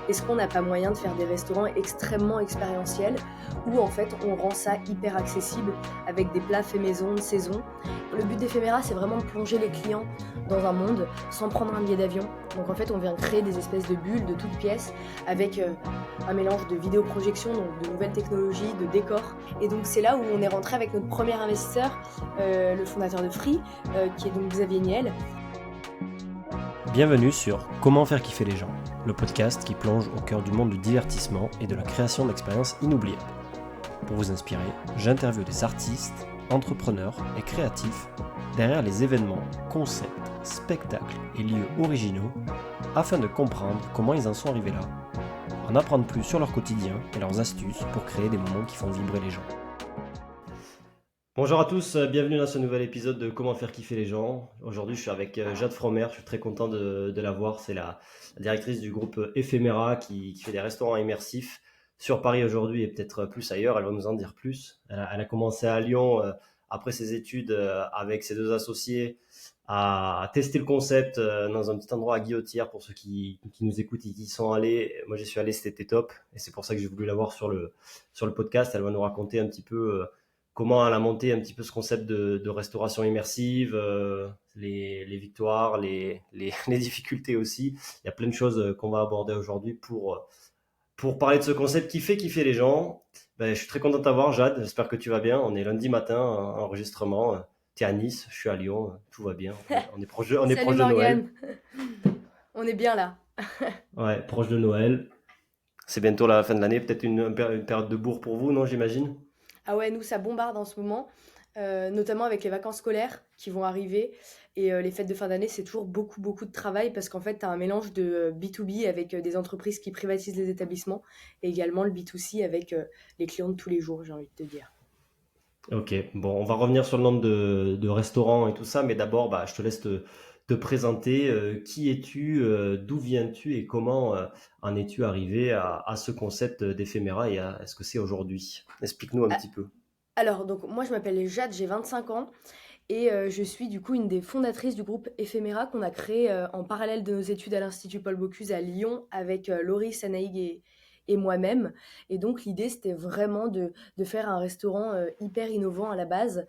est-ce qu'on n'a pas moyen de faire des restaurants extrêmement expérientiels où en fait on rend ça hyper accessible avec des plats faits maison de saison. Le but d'Ephéméra, c'est vraiment de plonger les clients dans un monde sans prendre un billet d'avion. Donc en fait, on vient créer des espèces de bulles de toutes pièces avec un mélange de vidéoprojection, donc de nouvelles technologies, de décors. Et donc c'est là où on est rentré avec notre premier investisseur, le fondateur de Free, qui est donc Xavier Niel. Bienvenue sur Comment faire kiffer les gens, le podcast qui plonge au cœur du monde du divertissement et de la création d'expériences inoubliables. Pour vous inspirer, j'interviewe des artistes, entrepreneurs et créatifs derrière les événements, concepts, spectacles et lieux originaux afin de comprendre comment ils en sont arrivés là, en apprendre plus sur leur quotidien et leurs astuces pour créer des moments qui font vibrer les gens. Bonjour à tous, bienvenue dans ce nouvel épisode de Comment faire kiffer les gens. Aujourd'hui, je suis avec Jade Fromer, je suis très content de la voir. C'est la directrice du groupe Ephéméra qui fait des restaurants immersifs sur Paris aujourd'hui et peut-être plus ailleurs. Elle va nous en dire plus. Elle a commencé à Lyon après ses études avec ses deux associés à tester le concept dans un petit endroit à Guillotière pour ceux qui nous écoutent et qui y sont allés. Moi, j'y suis allé, c'était top et c'est pour ça que j'ai voulu la voir sur le podcast. Elle va nous raconter un petit peu comment elle a monté un petit peu ce concept de restauration immersive, les victoires, les difficultés aussi. Il y a plein de choses qu'on va aborder aujourd'hui pour parler de ce concept qui fait kiffer les gens. Ben, je suis très content de t'avoir, Jade. J'espère que tu vas bien. On est lundi matin, enregistrement. Tu es à Nice, je suis à Lyon. Tout va bien. On est proche on est Salut proche de Noël. Morgane, on est bien là. Ouais, proche de Noël. C'est bientôt la fin de l'année. Peut-être une période de bourre pour vous, non, j'imagine? Ah ouais, nous ça bombarde en ce moment, notamment avec les vacances scolaires qui vont arriver et les fêtes de fin d'année, c'est toujours beaucoup de travail parce qu'en fait, tu as un mélange de B2B avec des entreprises qui privatisent les établissements et également le B2C avec les clients de tous les jours, j'ai envie de te dire. Ok, bon, on va revenir sur le nombre de restaurants et tout ça, mais d'abord, bah, je te laisse te présenter. Qui es-tu, d'où viens-tu et comment en es-tu arrivé à ce concept d'éphéméra et à ce que c'est aujourd'hui? Explique-nous un A petit peu. alors donc moi je m'appelle Jade, j'ai 25 ans et je suis du coup une des fondatrices du groupe Ephéméra qu'on a créé, en parallèle de nos études à l'Institut Paul Bocuse à Lyon avec, Loris, Anaïg et moi-même. Et donc l'idée c'était vraiment de faire un restaurant, hyper innovant à la base.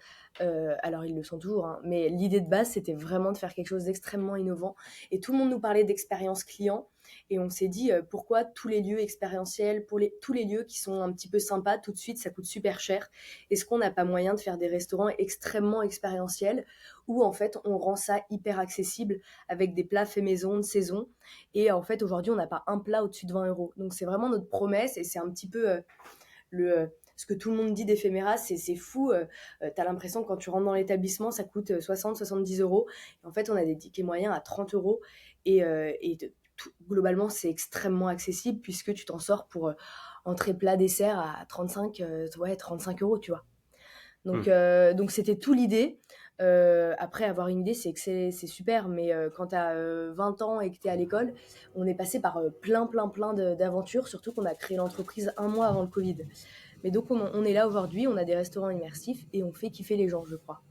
Alors ils le sont toujours, hein, mais l'idée de base c'était vraiment de faire quelque chose d'extrêmement innovant et tout le monde nous parlait d'expérience client et on s'est dit, pourquoi tous les lieux expérientiels, tous les lieux qui sont un petit peu sympas tout de suite, ça coûte super cher. Est-ce qu'on n'a pas moyen de faire des restaurants extrêmement expérientiels où en fait on rend ça hyper accessible avec des plats faits maison de saison et en fait aujourd'hui on n'a pas un plat au-dessus de 20 euros. Donc c'est vraiment notre promesse et c'est un petit peu ce que tout le monde dit d'Ephéméra, c'est fou. T'as l'impression que quand tu rentres dans l'établissement, ça coûte 60-70 euros. Et en fait, on a des tickets moyens à 30 euros. Globalement, c'est extrêmement accessible puisque tu t'en sors pour entrée, plat, dessert à 35, ouais, 35 euros, tu vois. Hmm. Donc c'était tout l'idée. Après, avoir une idée, c'est que c'est super, mais quand tu as 20 ans et que tu es à l'école, on est passé par plein d'aventures, surtout qu'on a créé l'entreprise un mois avant le Covid. Mais donc, on est là aujourd'hui, on a des restaurants immersifs et on fait kiffer les gens, je crois.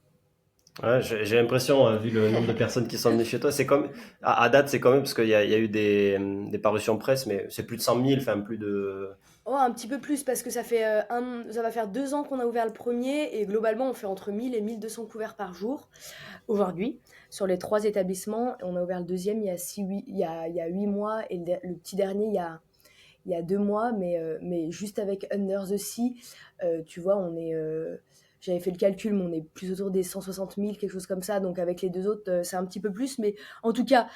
Ouais, j'ai l'impression, vu le nombre de personnes qui sont venues chez toi, c'est comme, à date, c'est quand même, parce qu'il y a eu des parutions presse, mais c'est plus de 100 000, enfin plus de... Oh, un petit peu plus, parce que ça va faire 2 ans qu'on a ouvert le premier, et globalement, on fait entre 1000 et 1200 couverts par jour. Aujourd'hui, sur les 3 établissements, on a ouvert le deuxième il y a 8 mois, et le petit dernier, il y a 2 mois, mais juste avec Under the Sea, tu vois, j'avais fait le calcul, mais on est plus autour des 160 000, quelque chose comme ça. Donc avec les deux autres, c'est un petit peu plus. Mais en tout cas,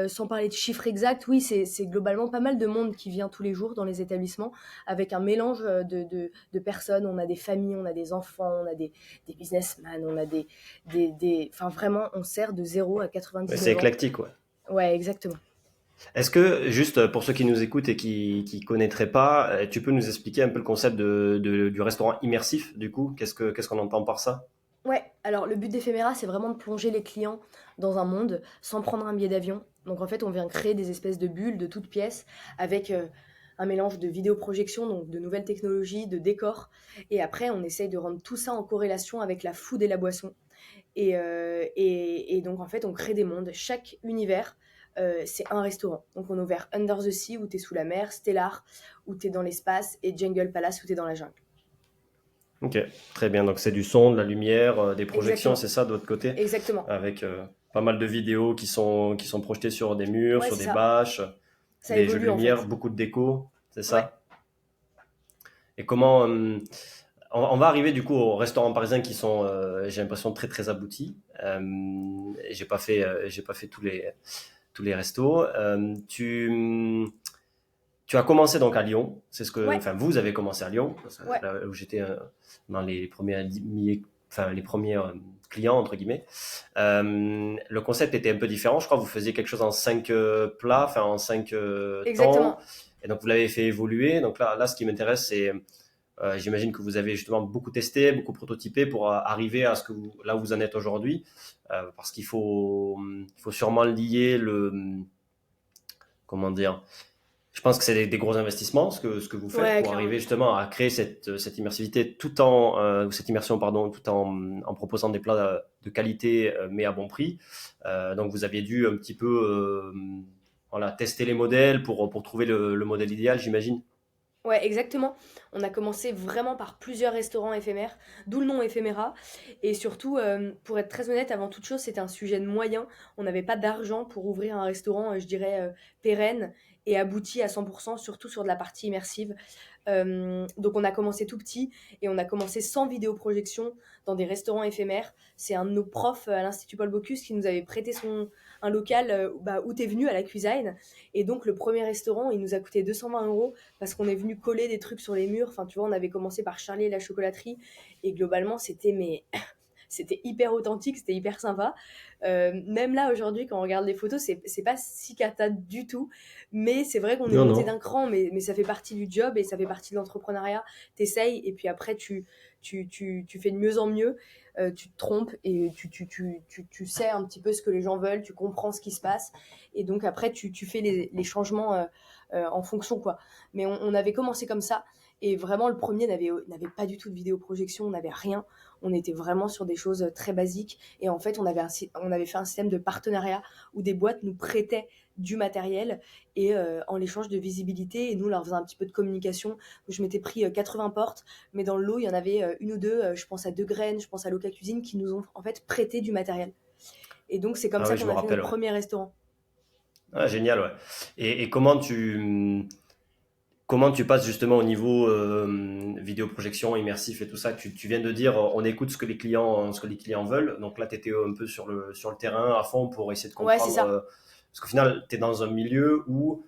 sans parler de chiffres exacts, oui, c'est globalement pas mal de monde qui vient tous les jours dans les établissements, avec un mélange de personnes. On a des familles, on a des enfants, on a des businessmen, on a enfin vraiment, on sert de 0 à C'est 99 ans. éclectique, ouais. Ouais, exactement. Est-ce que, juste pour ceux qui nous écoutent et qui connaîtraient pas, tu peux nous expliquer un peu le concept du restaurant immersif, du coup? Qu'est-ce qu'on entend par ça? Ouais, alors le but d'Ephéméra, c'est vraiment de plonger les clients dans un monde sans prendre un billet d'avion. Donc en fait, on vient créer des espèces de bulles de toutes pièces avec un mélange de vidéoprojection, donc de nouvelles technologies, de décors. Et après, on essaye de rendre tout ça en corrélation avec la food et la boisson. Et donc en fait, on crée des mondes. Chaque univers c'est un restaurant. Donc on a ouvert Under the Sea où t'es sous la mer, Stellar où t'es dans l'espace et Jungle Palace où t'es dans la jungle. Ok, très bien. Donc c'est du son, de la lumière, des projections, Exactement, c'est ça de votre côté, exactement. avec pas mal de vidéos qui sont projetées sur des murs, Ouais, sur c'est des ça. bâches, Ça des jeux de évolue en lumière, fait. beaucoup de déco, c'est Ouais. ça? Et comment on va arriver du coup aux restaurants parisiens qui sont, j'ai l'impression très très aboutis. J'ai pas fait tous les restos. Tu as commencé donc à Lyon, Ouais. enfin vous avez commencé à Lyon, parce que Ouais. là où j'étais dans les premiers, enfin les premiers clients entre guillemets. Le concept était un peu différent, je crois que vous faisiez quelque chose en 5 plats, enfin en 5 temps, Exactement. et donc vous l'avez fait évoluer. Donc là ce qui m'intéresse, c'est, j'imagine que vous avez justement beaucoup testé, beaucoup prototypé pour arriver à là où vous en êtes aujourd'hui, parce qu'il faut sûrement lier comment dire, je pense que c'est des gros investissements ce que vous faites Ouais, pour clairement. arriver justement à créer cette immersivité cette immersion pardon, tout en proposant des plats de qualité mais à bon prix. Donc vous aviez dû un petit peu voilà, tester les modèles pour trouver le modèle idéal, j'imagine. Ouais, exactement. On a commencé vraiment par plusieurs restaurants éphémères, d'où le nom Ephéméra. Et surtout, pour être très honnête, avant toute chose, c'était un sujet de moyens. On n'avait pas d'argent pour ouvrir un restaurant, je dirais, pérenne et abouti à 100%, surtout sur de la partie immersive. Donc on a commencé tout petit et on a commencé sans vidéoprojection dans des restaurants éphémères. C'est un de nos profs à l'Institut Paul Bocuse qui nous avait prêté un local où t'es venu à la cuisine. Et donc le premier restaurant, il nous a coûté 220 € parce qu'on est venu coller des trucs sur les murs. Enfin, tu vois, on avait commencé par Charlie et la chocolaterie et globalement, c'était hyper authentique, c'était hyper sympa. Même là, aujourd'hui, quand on regarde les photos, c'est pas si cata du tout. Mais c'est vrai qu'on est Non, monté non. d'un cran, mais ça fait partie du job et ça fait partie de l'entrepreneuriat. T'essayes et puis après, tu fais de mieux en mieux. Tu te trompes et tu sais un petit peu ce que les gens veulent, tu comprends ce qui se passe. Et donc après, tu fais les changements en fonction, quoi. Mais on avait commencé comme ça. Et vraiment, le premier n'avait pas du tout de vidéoprojection, on n'avait rien. On était vraiment sur des choses très basiques. Et en fait, on avait fait un système de partenariat où des boîtes nous prêtaient du matériel et en l'échange de visibilité. Et nous, on leur faisait un petit peu de communication. Je m'étais pris 80 portes, mais dans le lot, il y en avait une ou deux. Je pense à Deux Graines, je pense à Loca Cuisine, qui nous ont en fait prêté du matériel. Et donc, c'est comme Ah ça oui, je qu'on me a fait rappelle, notre ouais. premier restaurant. Ah, génial, ouais. Et comment tu passes justement au niveau vidéoprojection, immersif et tout ça? Tu viens de dire on écoute ce que les clients veulent. Donc là, tu étais un peu sur le terrain à fond pour essayer de Ouais, c'est comprendre. ça. Parce qu'au final, tu es dans un milieu où,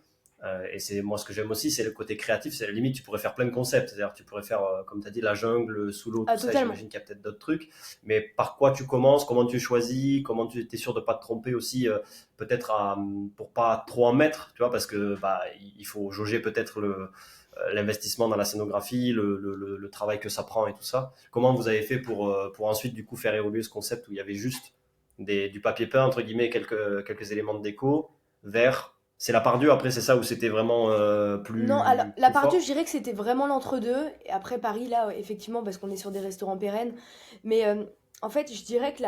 et c'est moi ce que j'aime aussi, c'est le côté créatif. C'est à la limite, tu pourrais faire plein de concepts. C'est-à-dire, tu pourrais faire, comme tu as dit, la jungle, sous l'eau, Ah, tout ça. Et totalement. j'imagine qu'il y a peut-être d'autres trucs. Mais par quoi tu commences? Comment tu choisis? Comment tu es sûr de ne pas te tromper aussi? Peut-être pour pas trop en mettre, tu vois, parce que bah, il faut jauger peut-être l'investissement dans la scénographie, le travail que ça prend et tout ça. Comment vous avez fait pour ensuite du coup faire évoluer ce concept où il y avait juste du papier peint, entre guillemets, quelques éléments de déco, vers... C'est la part Dieu, après c'est ça où c'était vraiment Non, alors, plus, la plus part-dieu, je fort. dirais que c'était vraiment l'entre-deux. Et après, Paris, là, effectivement, parce qu'on est sur des restaurants pérennes. Mais en fait, je dirais que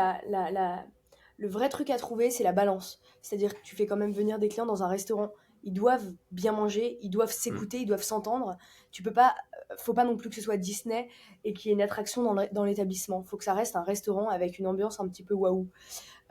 le vrai truc à trouver, c'est la balance. C'est-à-dire que tu fais quand même venir des clients dans un restaurant. Ils doivent bien manger, ils doivent Mm. s'écouter, ils doivent s'entendre. Tu peux pas, faut pas non plus que ce soit Disney et qu'il y ait une attraction dans l'établissement. Faut que ça reste un restaurant avec une ambiance un petit peu waouh.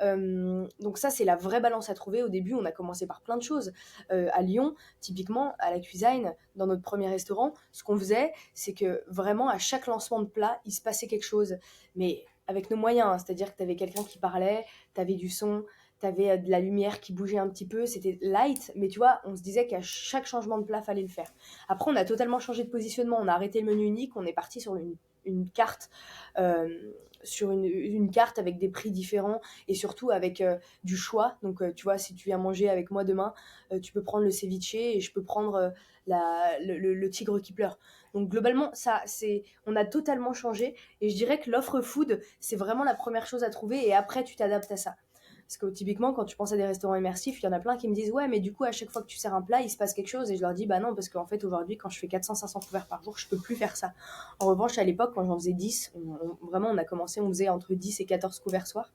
Donc ça, c'est la vraie balance à trouver. Au début, on a commencé par plein de choses. À Lyon, typiquement, à la cuisine, dans notre premier restaurant, ce qu'on faisait, c'est que vraiment, à chaque lancement de plat, il se passait quelque chose. Mais avec nos moyens, hein. C'est-à-dire que tu avais quelqu'un qui parlait, tu avais du son, tu avais de la lumière qui bougeait un petit peu, c'était light, mais tu vois, on se disait qu'à chaque changement de plat, fallait le faire. Après, on a totalement changé de positionnement, on a arrêté le menu unique, on est parti sur une carte, une carte avec des prix différents et surtout avec du choix. Donc, tu vois, si tu viens manger avec moi demain, tu peux prendre le ceviche et je peux prendre le tigre qui pleure. Donc, globalement, on a totalement changé. Et je dirais que l'offre food, c'est vraiment la première chose à trouver et après, tu t'adaptes à ça. Parce que typiquement, quand tu penses à des restaurants immersifs, il y en a plein qui me disent ouais, mais du coup, à chaque fois que tu sers un plat, il se passe quelque chose. Et je leur dis bah non, parce qu'en fait, aujourd'hui, quand je fais 400-500 couverts par jour, je peux plus faire ça. En revanche, à l'époque, quand j'en faisais 10, vraiment, on a commencé, on faisait entre 10 et 14 couverts soir.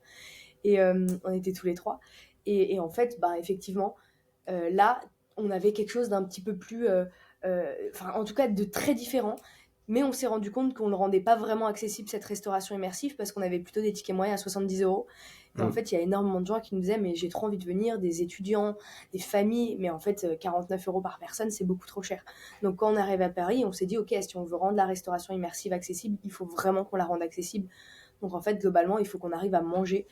Et on était tous les trois. Et en fait, bah, effectivement, Là, on avait quelque chose d'un petit peu plus, enfin en tout cas de très différent. Mais on s'est rendu compte qu'on ne le rendait pas vraiment accessible, cette restauration immersive, parce qu'on avait plutôt des tickets moyens à 70 €. Et en Mm. fait, il y a énormément de gens qui nous disaient, mais j'ai trop envie de venir, des étudiants, des familles, mais en fait, 49 € par personne, c'est beaucoup trop cher. Donc quand on arrive à Paris, on s'est dit, ok, si on veut rendre la restauration immersive accessible, il faut vraiment qu'on la rende accessible. Donc en fait, globalement, il faut qu'on arrive à manger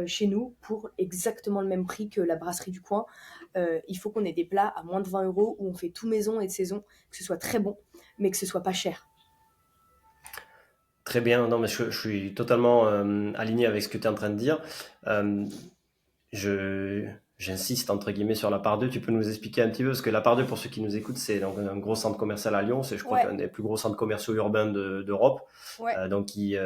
chez nous pour exactement le même prix que la brasserie du coin. Il faut qu'on ait des plats à moins de 20 € où on fait tout maison et de saison, que ce soit très bon, mais que ce soit pas cher. Très bien, non, mais je suis totalement aligné avec ce que tu es en train de dire. Euh, je, J'insiste entre guillemets sur la part 2. Tu peux nous expliquer un petit peu, parce que la part 2, pour ceux qui nous écoutent, c'est donc un gros centre commercial à Lyon. C'est, je crois, Ouais, qu'un des plus gros centres commerciaux urbains d'Europe. ouais. Donc qui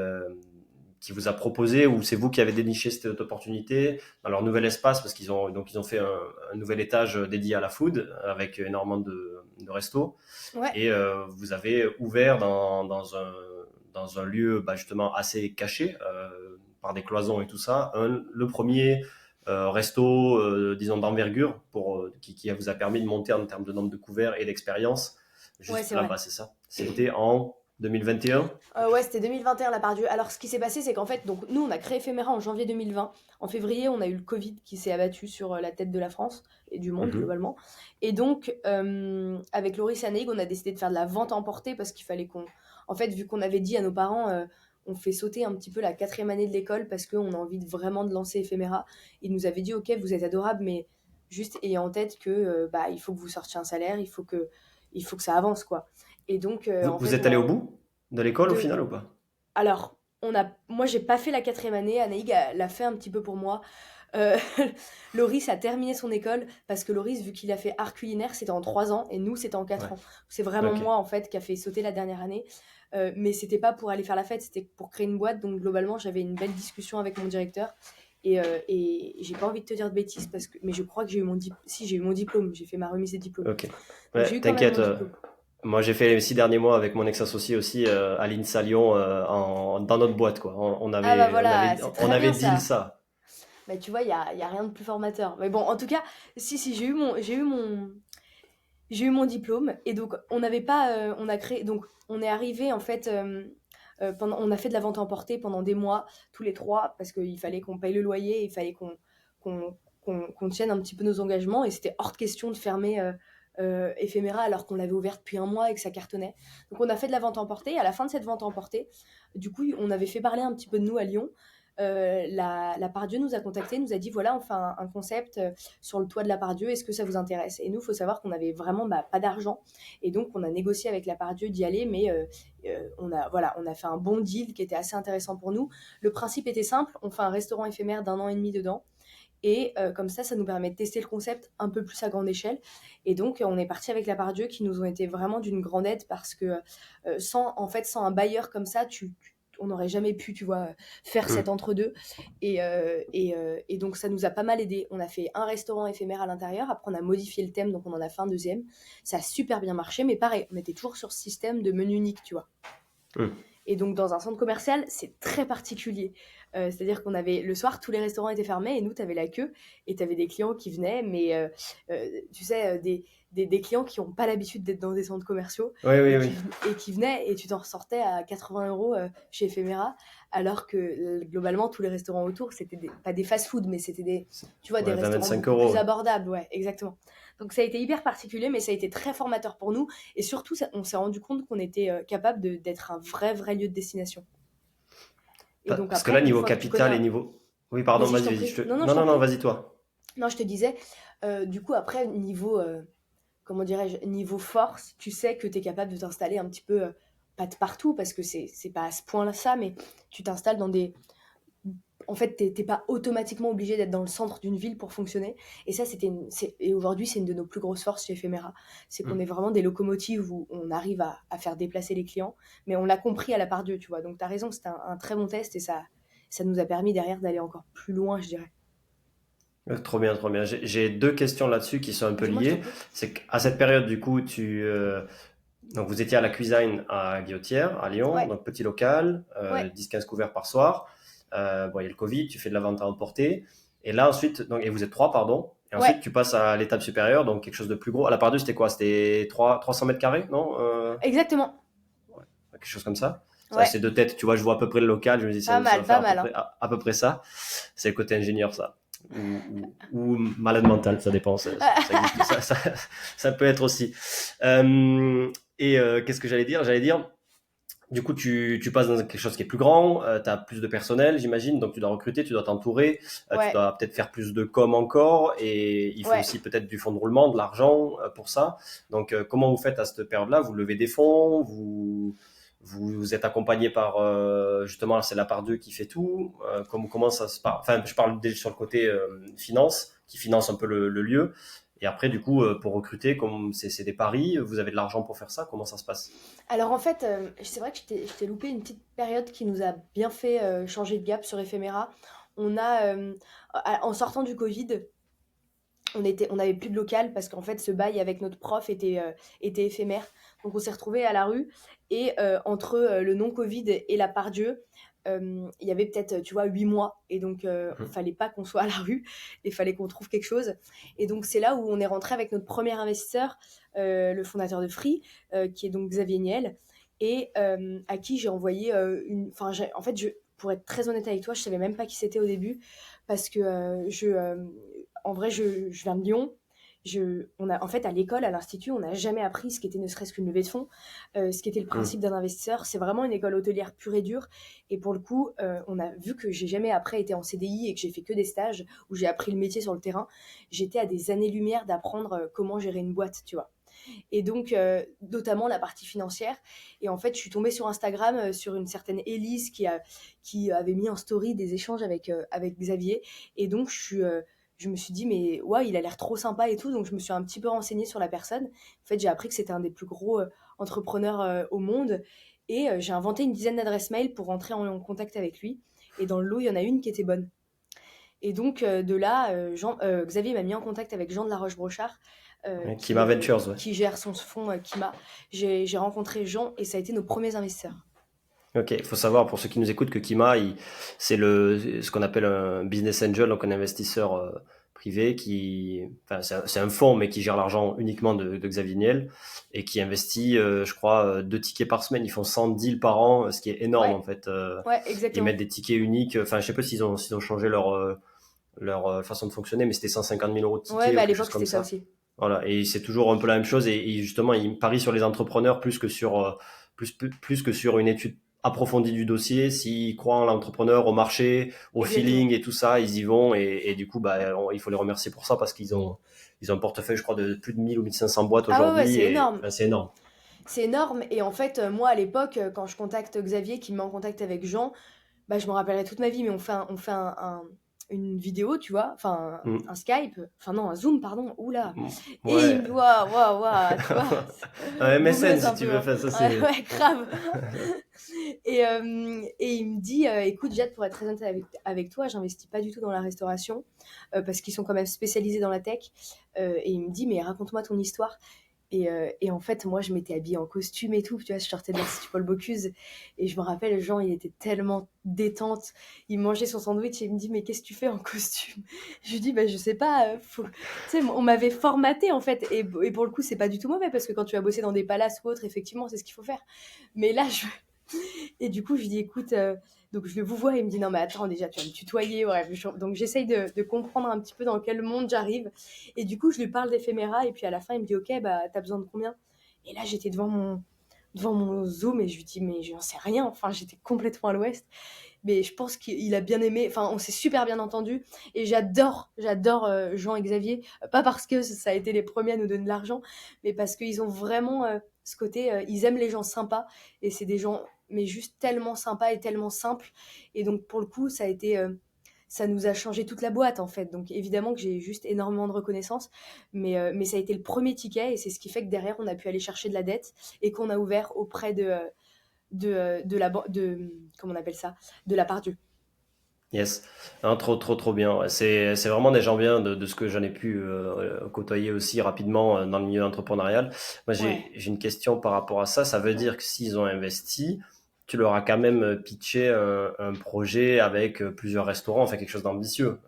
vous a proposé, ou c'est vous qui avez déniché cette opportunité dans leur nouvel espace, parce ils ont fait un nouvel étage dédié à la food avec énormément de restos. Ouais, Et vous avez ouvert dans un lieu justement assez caché, par des cloisons et tout ça, le premier resto, disons, d'envergure qui vous a permis de monter en termes de nombre de couverts et d'expérience ouais, juste c'est vrai. là-bas, c'est ça? C'était en 2021? Ouais, c'était 2021 la part Dieu. Alors, ce qui s'est passé, c'est qu'en fait, donc nous, on a créé Ephéméra en janvier 2020. En février, on a eu le Covid qui s'est abattu sur la tête de la France et du monde Mhm. globalement. Et donc, avec Loris et Anaïg, on a décidé de faire de la vente à emporter parce qu'il fallait qu'on. En fait, vu qu'on avait dit à nos parents, on fait sauter un petit peu la 4e année de l'école parce qu'on a envie vraiment de lancer Ephéméra. Ils nous avaient dit, ok, vous êtes adorables, mais juste ayez en tête que bah, il faut que vous sortiez un salaire, il faut que ça avance, quoi. Et donc, en Vous fait, êtes allé au bout de l'école au de, final ou pas? alors, moi, j'ai pas fait la 4e année. Anaïg l'a fait un petit peu pour moi. Euh, Loris a terminé son école parce que Loris, vu qu'il a fait art culinaire, c'était en 3 ans et nous, c'était en 4 Ouais, ans. C'est vraiment ok. moi, en fait, qui a fait sauter la dernière année. Mais c'était pas pour aller faire la fête, c'était pour créer une boîte. Donc, globalement, j'avais une belle discussion avec mon directeur. Et j'ai pas envie de te dire de bêtises, mais je crois que j'ai eu si, j'ai eu mon diplôme. J'ai fait ma remise de diplôme. Ok. Donc, j'ai Ouais, eu quand même t'inquiète. mon diplôme. Moi, j'ai fait les 6 derniers mois avec mon ex-associé aussi à l'INSA Lyon, dans notre boîte, quoi. Ah bah voilà, c'est On très avait bien deal ça. ça. Bah, tu vois, y a rien de plus formateur. Mais bon, en tout cas, si, j'ai eu mon diplôme. Et donc, on n'avait pas. On a créé. Donc, on est arrivé, en fait. On a fait de la vente à emporter pendant des mois, tous les trois, parce qu'il fallait qu'on paye le loyer, il fallait qu'on tienne un petit peu nos engagements. Et c'était hors de question de fermer Ephéméra alors qu'on l'avait ouvert depuis un mois et que ça cartonnait. Donc, on a fait de la vente à emporter. À la fin de cette vente à emporter, du coup, on avait fait parler un petit peu de nous à Lyon. La Pardieu nous a contacté, nous a dit voilà, on fait un concept sur le toit de la Pardieu, est-ce que ça vous intéresse? Et nous, il faut savoir qu'on avait vraiment pas d'argent, et donc on a négocié avec la Pardieu d'y aller, mais on a fait un bon deal qui était assez intéressant pour nous. Le principe était simple, on fait un restaurant éphémère d'1 an et demi dedans, et comme ça nous permet de tester le concept un peu plus à grande échelle. Et donc, on est parti avec la Pardieu qui nous ont été vraiment d'une grande aide parce que sans un bailleur comme ça, on n'aurait jamais pu, tu vois, faire cet Hmm. entre-deux. Et donc, ça nous a pas mal aidé. On a fait un restaurant éphémère à l'intérieur. Après, on a modifié le thème, donc on en a fait un deuxième. Ça a super bien marché, mais pareil, on était toujours sur ce système de menu unique, tu vois. Hmm. Et donc, dans un centre commercial, c'est très particulier. C'est-à-dire qu'on avait le soir, tous les restaurants étaient fermés et nous, tu avais la queue et tu avais des clients qui venaient, mais tu sais, des clients qui n'ont pas l'habitude d'être dans des centres commerciaux Oui, oui, oui. et qui venaient et tu t'en ressortais à 80 € chez Ephéméra, alors que globalement, tous les restaurants autour, c'était pas des fast-food, mais c'était tu vois, des Ouais, restaurants 25 beaucoup plus euros. Ouais. abordables. Ouais, exactement. Donc, ça a été hyper particulier, mais ça a été très formateur pour nous. Et surtout, on s'est rendu compte qu'on était capable d'être un vrai lieu de destination. Et donc Parce que là, après, une niveau fois que tu connais capital et niveau. Oui, pardon, Vas-y, je vas-y, t'en vas-y. prie. Non, non, je Non, t'en non, non, prie. vas-y, toi. Non, je te disais, du coup, après, niveau, comment dirais-je, niveau force, tu sais que tu es capable de t'installer un petit peu, pas de partout, parce que c'est pas à ce point-là ça, mais tu t'installes dans des... En fait, t'es pas automatiquement obligé d'être dans le centre d'une ville pour fonctionner. Et ça, et aujourd'hui, c'est une de nos plus grosses forces chez Ephéméra. C'est qu'on Hmm. est vraiment des locomotives où on arrive à faire déplacer les clients, mais on l'a compris à la part d'eux, tu vois. Donc, tu as raison, c'était un très bon test et ça nous a permis derrière d'aller encore plus loin, je dirais. Trop bien, trop bien. J'ai deux questions là-dessus qui sont un peu Dis-moi, je t'en liées. prie. C'est qu'à cette période, du coup, donc vous étiez à la cuisine à Guillotière, à Lyon, Ouais, donc petit local, ouais. 10-15 couverts par soir. Bon, il y a le Covid, tu fais de la vente à emporter. Et là, ensuite, donc, et vous êtes trois, pardon. Et Ouais, ensuite, tu passes à l'étape supérieure, donc quelque chose de plus gros. À la part 2, c'était quoi? C'était 300 mètres carrés, non? exactement. Ouais, quelque chose comme ça. Ça, Ouais, c'est deux têtes. Tu vois, je vois à peu près le local. Je me dis, ça va faire pas mal, hein. à peu près ça. C'est le côté ingénieur, ça. Ou malade mental, ça dépend. Ça existe. Ça peut être aussi. Qu'est-ce que j'allais dire? J'allais dire, du coup, tu passes dans quelque chose qui est plus grand, tu as plus de personnel, j'imagine, donc tu dois recruter, tu dois t'entourer, tu Ouais, dois peut-être faire plus de com encore, et il faut ouais. aussi peut-être du fonds de roulement, de l'argent pour ça. Donc, comment vous faites à cette période-là? Vous levez des fonds, vous êtes accompagné par, justement, c'est la part 2 qui fait tout. Comment ça se passe? Enfin, je parle déjà sur le côté finance, qui finance un peu le lieu. Et après, du coup, pour recruter, comme c'est des paris, vous avez de l'argent pour faire ça, comment ça se passe? Alors en fait, c'est vrai que je t'ai loupé une petite période qui nous a bien fait changer de gap sur Ephéméra. On a, en sortant du Covid, on n'avait plus de local parce qu'en fait, ce bail avec notre prof était éphémère. Donc on s'est retrouvés à la rue et entre le non-Covid et la part Dieu, il y avait peut-être, tu vois, 8 mois. Et donc, Mhm. fallait pas qu'on soit à la rue, il fallait qu'on trouve quelque chose. Et donc, c'est là où on est rentré avec notre premier investisseur, le fondateur de Free, qui est donc Xavier Niel, et à qui j'ai envoyé Enfin, en fait, pour être très honnête avec toi, je savais même pas qui c'était au début, parce que en vrai, je viens de Lyon. En fait, à l'école, à l'institut, on n'a jamais appris ce qu'était ne serait-ce qu'une levée de fonds, ce qu'était le Mhm. principe d'un investisseur. C'est vraiment une école hôtelière pure et dure. Et pour le coup, on a vu que j'ai jamais après été en CDI et que j'ai fait que des stages où j'ai appris le métier sur le terrain. J'étais à des années-lumière d'apprendre comment gérer une boîte, tu vois. Et donc, notamment la partie financière. Et en fait, je suis tombée sur Instagram sur une certaine Élise qui avait mis en story des échanges avec Xavier. Et donc, je me suis dit, mais ouais, il a l'air trop sympa et tout. Donc, je me suis un petit peu renseignée sur la personne. En fait, j'ai appris que c'était un des plus gros entrepreneurs au monde. Et j'ai inventé une dizaine d'adresses mail pour rentrer en contact avec lui. Et dans le lot, il y en a une qui était bonne. Et donc, de là, Xavier m'a mis en contact avec Jean de la Roche-Brochard, Ouais, Kima Ventures, ouais. qui gère son fonds Kima. J'ai rencontré Jean et ça a été nos premiers investisseurs. Ok, il faut savoir pour ceux qui nous écoutent que Kima, c'est ce qu'on appelle un business angel, donc un investisseur privé enfin, c'est un fonds, mais qui gère l'argent uniquement de Xavier Niel et qui investit, je crois, 2 tickets par semaine. Ils font 100 deals par an, ce qui est énorme Ouais, en fait. ouais, Ils mettent exactement. des tickets uniques. Enfin, je sais pas s'ils ont changé leur façon de fonctionner, mais c'était 150 000 euros de Ouais, tickets mais ou à quelque chose l'époque, comme c'était ça ça. aussi. Voilà, et c'est toujours un peu la même chose. Et justement, ils parient sur les entrepreneurs plus que sur une étude approfondie du dossier. S'ils croient en l'entrepreneur, au marché, au Exactement. feeling et tout ça, ils y vont. Et du coup, bah, il faut les remercier pour ça parce qu'ils ont un portefeuille, je crois, de plus de 1000 ou 1500 boîtes Ah ouais, ouais, aujourd'hui. c'est Et énorme. enfin, c'est énorme. C'est énorme. Et en fait, moi, à l'époque, quand je contacte Xavier, qui me met en contact avec Jean, bah, je me rappellerai toute ma vie, mais une vidéo, tu vois, enfin, Mm. un Skype, enfin non, un Zoom, pardon, oula. Mm. Et il Ouais. me dit, waouh, waouh, waouh, tu vois, Un MSN, googleuse si un tu peu, veux. hein. Enfin, ça, Ouais, c'est. ouais, grave. Et il me dit, écoute, Jade, pour être très honnête avec toi, j'investis pas du tout dans la restauration, parce qu'ils sont quand même spécialisés dans la tech. Et il me dit, mais raconte-moi ton histoire. Et en fait, moi, je m'étais habillée en costume et tout, tu vois, je sortais de l'Institut Paul Bocuse, et je me rappelle, Jean, il était tellement détente, il mangeait son sandwich, et il me dit, mais qu'est-ce que tu fais en costume? Je lui dis, bah, je sais pas, tu sais, on m'avait formaté, en fait, et pour le coup, c'est pas du tout mauvais, parce que quand tu vas bosser dans des palaces ou autre, effectivement, c'est ce qu'il faut faire. Mais là, et du coup, je lui dis, écoute, donc je le vous vois, et il me dit, non, mais attends, déjà, tu vas me tutoyer, bref. Donc j'essaye de comprendre un petit peu dans quel monde j'arrive. Et du coup, je lui parle d'éphéméra, et puis à la fin, il me dit, ok, bah, t'as besoin de combien? Et là, j'étais devant mon Zoom, et je lui dis, mais j'en sais rien, enfin, j'étais complètement à l'ouest. Mais je pense qu'il a bien aimé, enfin, on s'est super bien entendu, et j'adore Jean et Xavier, pas parce que ça a été les premiers à nous donner de l'argent, mais parce qu'ils ont vraiment ce côté, ils aiment les gens sympas, et c'est des gens, mais juste tellement sympas et tellement simples, et donc pour le coup, ça nous a changé toute la boîte en fait, donc évidemment que j'ai juste énormément de reconnaissance, mais ça a été le premier ticket, et c'est ce qui fait que derrière, on a pu aller chercher de la dette, et qu'on a ouvert auprès comment on appelle ça, de la part Dieu. Yes, non, trop, trop, trop bien. Ouais. C'est vraiment des gens bien de ce que j'en ai pu côtoyer aussi rapidement dans le milieu entrepreneurial. Moi, Ouais. j'ai une question par rapport à ça. Ça veut dire que s'ils ont investi, tu leur as quand même pitché un projet avec plusieurs restaurants, enfin quelque chose d'ambitieux.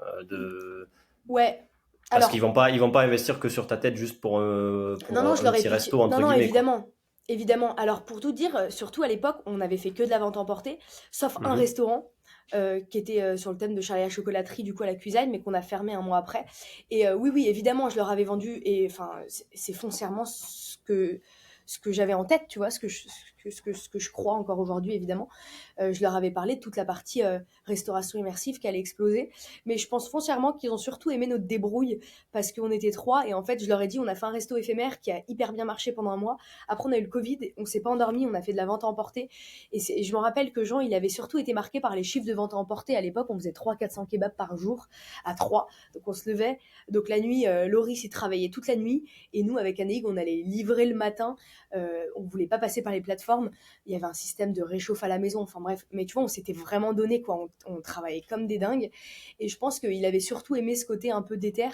Ouais. Parce qu'ils Alors, vont pas investir que sur ta tête juste non, pour non, je un leur ai petit pitché. resto, Non, entre non, guillemets, quoi. évidemment. Évidemment. Alors, pour tout dire, surtout à l'époque, on n'avait fait que de la vente emportée, sauf un Mhm. restaurant qui était sur le thème de Charlie à la chocolaterie, du coup, à la cuisine, mais qu'on a fermé un mois après. Et oui, oui, évidemment, je leur avais vendu, et enfin, c'est foncièrement ce que j'avais en tête, tu vois, ce que je crois encore aujourd'hui, évidemment. Je leur avais parlé de toute la partie restauration immersive qui allait exploser. Mais je pense foncièrement qu'ils ont surtout aimé notre débrouille parce qu'on était trois. Et en fait, je leur ai dit, on a fait un resto éphémère qui a hyper bien marché pendant un mois. Après, on a eu le Covid, on s'est pas endormi, on a fait de la vente à emporter. Et je me rappelle que Jean, il avait surtout été marqué par les chiffres de vente à emporter. À l'époque, on faisait 300-400 kebabs par jour à 3. Donc on se levait. Donc la nuit, Loris, il travaillait toute la nuit. Et nous, avec Anaïg, on allait livrer le matin. On voulait pas passer par les plateformes. Il y avait un système de réchauffe à la maison. Enfin bref, mais tu vois, on s'était vraiment donné, quoi. On travaillait comme des dingues. Et je pense qu'il avait surtout aimé ce côté un peu déter.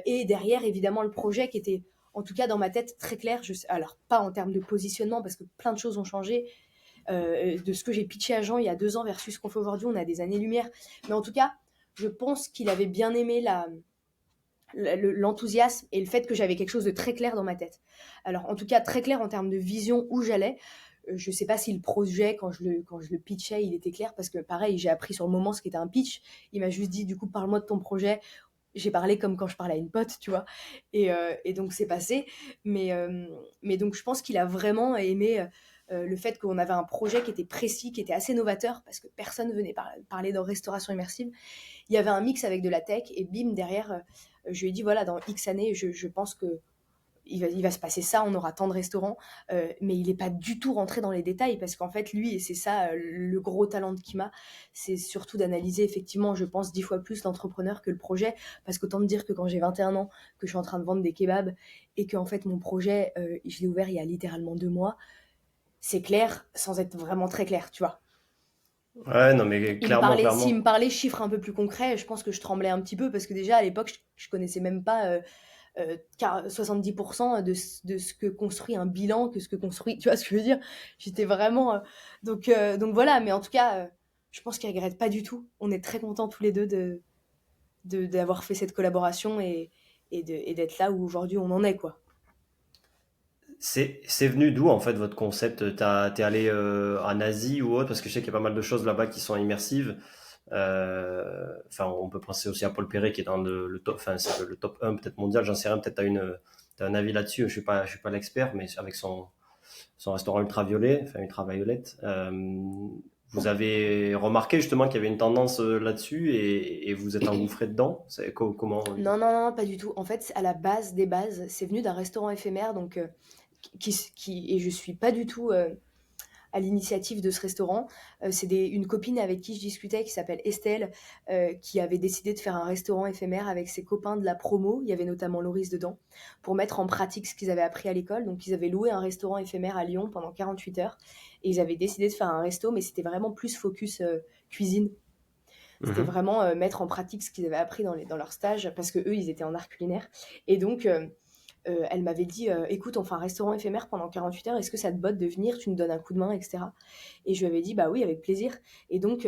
Et derrière, évidemment, le projet qui était, en tout cas dans ma tête, très clair. Alors, pas en termes de positionnement, parce que plein de choses ont changé. De ce que j'ai pitché à Jean il y a 2 ans versus ce qu'on fait aujourd'hui, on a des années-lumière. Mais en tout cas, je pense qu'il avait bien aimé l'enthousiasme et le fait que j'avais quelque chose de très clair dans ma tête. Alors, en tout cas, très clair en termes de vision où j'allais. Je sais pas si le projet, quand je le pitchais, il était clair, parce que pareil, j'ai appris sur le moment ce qu'était un pitch. Il m'a juste dit, du coup, parle-moi de ton projet. J'ai parlé comme quand je parlais à une pote, tu vois. Et donc, c'est passé. Mais donc, je pense qu'il a vraiment aimé le fait qu'on avait un projet qui était précis, qui était assez novateur, parce que personne venait parler de restauration immersive. Il y avait un mix avec de la tech, et bim, derrière, je lui ai dit, voilà, dans X années, je pense que il va se passer ça, on aura tant de restaurants, mais il n'est pas du tout rentré dans les détails, parce qu'en fait, lui, et c'est ça le gros talent de Kima, c'est surtout d'analyser effectivement, je pense, 10 fois plus l'entrepreneur que le projet, parce qu'autant te dire que quand j'ai 21 ans, que je suis en train de vendre des kebabs, et qu'en fait, mon projet, je l'ai ouvert il y a littéralement 2 mois, c'est clair, sans être vraiment très clair, tu vois. Ouais, non, mais clairement, S'il me clairement. parlait chiffres un peu plus concrets, je pense que je tremblais un petit peu, parce que déjà, à l'époque, je connaissais même pas 70% de ce que construit un bilan, que ce que construit, tu vois ce que je veux dire. J'étais vraiment... donc voilà, mais en tout cas, je pense qu'ils regrettent pas du tout. On est très contents tous les deux d'avoir fait cette collaboration et d'être là où aujourd'hui on en est, quoi. C'est venu d'où en fait votre concept? T'es allé en Asie ou autre? Parce que je sais qu'il y a pas mal de choses là-bas qui sont immersives. Enfin, on peut penser aussi à Paul Perret qui est dans le top, enfin, c'est le top 1 peut-être mondial, j'en sais rien, peut-être t'as un avis là-dessus, je suis pas l'expert, mais avec son restaurant ultraviolet, enfin ultraviolette, vous avez remarqué justement qu'il y avait une tendance là-dessus et vous êtes engouffré dedans? Comment? Non, non, non, pas du tout. En fait, à la base des bases, c'est venu d'un restaurant éphémère, donc et je suis pas du tout à l'initiative de ce restaurant. C'est une copine avec qui je discutais qui s'appelle Estelle, qui avait décidé de faire un restaurant éphémère avec ses copains de la promo. Il y avait notamment Loris dedans, pour mettre en pratique ce qu'ils avaient appris à l'école. Donc, ils avaient loué un restaurant éphémère à Lyon pendant 48 heures et ils avaient décidé de faire un resto, mais c'était vraiment plus focus cuisine. C'était Mhm. vraiment mettre en pratique ce qu'ils avaient appris dans leur stage, parce que eux, ils étaient en art culinaire. Et donc, elle m'avait dit écoute, on fait un restaurant éphémère pendant 48 heures, est-ce que ça te botte de venir, tu nous donnes un coup de main, etc. Et je lui avais dit bah oui, avec plaisir. Et donc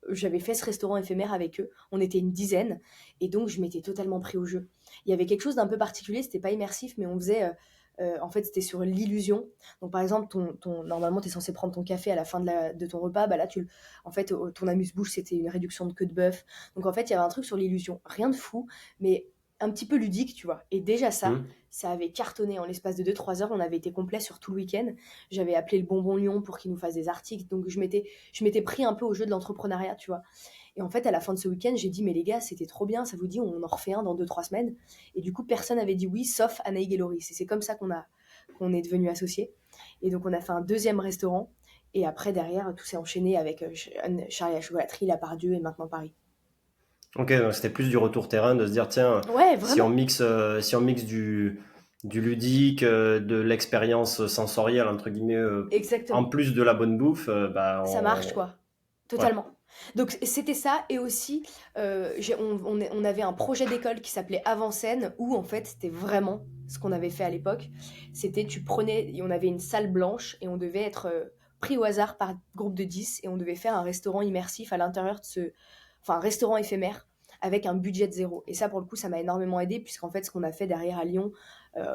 j'avais fait ce restaurant éphémère avec eux, on était une dizaine, et donc je m'étais totalement pris au jeu. Il y avait quelque chose d'un peu particulier, c'était pas immersif, mais on faisait en fait, c'était sur l'illusion. Donc, par exemple, normalement, tu es censé prendre ton café à la fin de ton repas. Bah là, en fait, ton amuse-bouche, c'était une réduction de queue de bœuf. Donc, en fait, il y avait un truc sur l'illusion. Rien de fou, mais un petit peu ludique, tu vois. Et déjà Mhm. ça avait cartonné en l'espace de 2-3 heures. On avait été complet sur tout le week-end. J'avais appelé le Bonbon Lion pour qu'il nous fasse des articles. Donc, je m'étais pris un peu au jeu de l'entrepreneuriat, tu vois. Et en fait, à la fin de ce week-end, j'ai dit, mais les gars, c'était trop bien, ça vous dit, on en refait un dans 2-3 semaines. Et du coup, personne n'avait dit oui, sauf Anaïg et Loris. Et c'est comme ça qu'on est devenus associés. Et donc, on a fait un deuxième restaurant. Et après, derrière, tout s'est enchaîné avec Charlie à la chocolaterie, La Pardieu et maintenant Paris. Ok, donc c'était plus du retour terrain de se dire, tiens, Ouais, vraiment. si on mixe du ludique, de l'expérience sensorielle, entre guillemets, en Exactement. plus de la bonne bouffe, bah Ça marche, quoi. ouais. Totalement. Donc c'était ça, et aussi on avait un projet d'école qui s'appelait Avant-Scène, où en fait c'était vraiment ce qu'on avait fait à l'époque. C'était tu prenais, et on avait une salle blanche et on devait être pris au hasard par groupe de 10 et on devait faire un restaurant immersif à l'intérieur de enfin un restaurant éphémère avec un budget de zéro. Et ça, pour le coup, ça m'a énormément aidé, puisqu'en fait, ce qu'on a fait derrière à Lyon,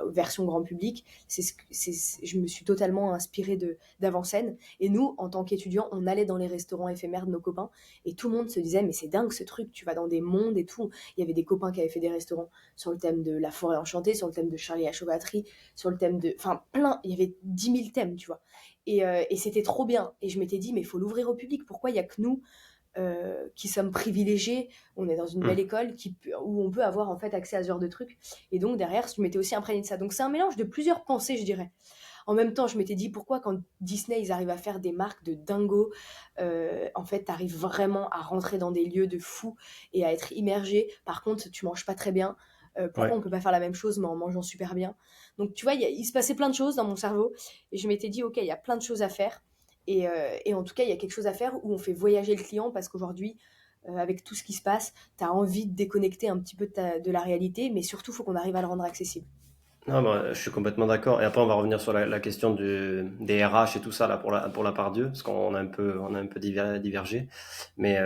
version grand public, je me suis totalement inspirée d'avant-scène. Et nous, en tant qu'étudiants, on allait dans les restaurants éphémères de nos copains, et tout le monde se disait, mais c'est dingue ce truc, tu vas dans des mondes et tout. Il y avait des copains qui avaient fait des restaurants sur le thème de la forêt enchantée, sur le thème de Charlie la chauvaterie, sur le thème de... Enfin, plein, il y avait 10 000 thèmes, tu vois. Et c'était trop bien. Et je m'étais dit, mais il faut l'ouvrir au public. Pourquoi il n'y a que nous qui sommes privilégiés, on est dans une belle Hmm. école où on peut avoir en fait accès à ce genre de trucs. Et donc derrière, je m'étais aussi imprégnée de ça. Donc c'est un mélange de plusieurs pensées, je dirais. En même temps, je m'étais dit pourquoi quand Disney ils arrivent à faire des marques de dingo, en fait, t'arrives vraiment à rentrer dans des lieux de fou et à être immergé. Par contre, tu manges pas très bien. Pourquoi Ouais. on peut pas faire la même chose mais en mangeant super bien? Donc tu vois, il se passait plein de choses dans mon cerveau et je m'étais dit ok, il y a plein de choses à faire. Et en tout cas, il y a quelque chose à faire où on fait voyager le client parce qu'aujourd'hui, avec tout ce qui se passe, tu as envie de déconnecter un petit peu de la réalité, mais surtout, il faut qu'on arrive à le rendre accessible. Non, bah, je suis complètement d'accord. Et après, on va revenir sur la question des RH et tout ça là pour la part Dieu, parce qu'on a on a un peu divergé. Mais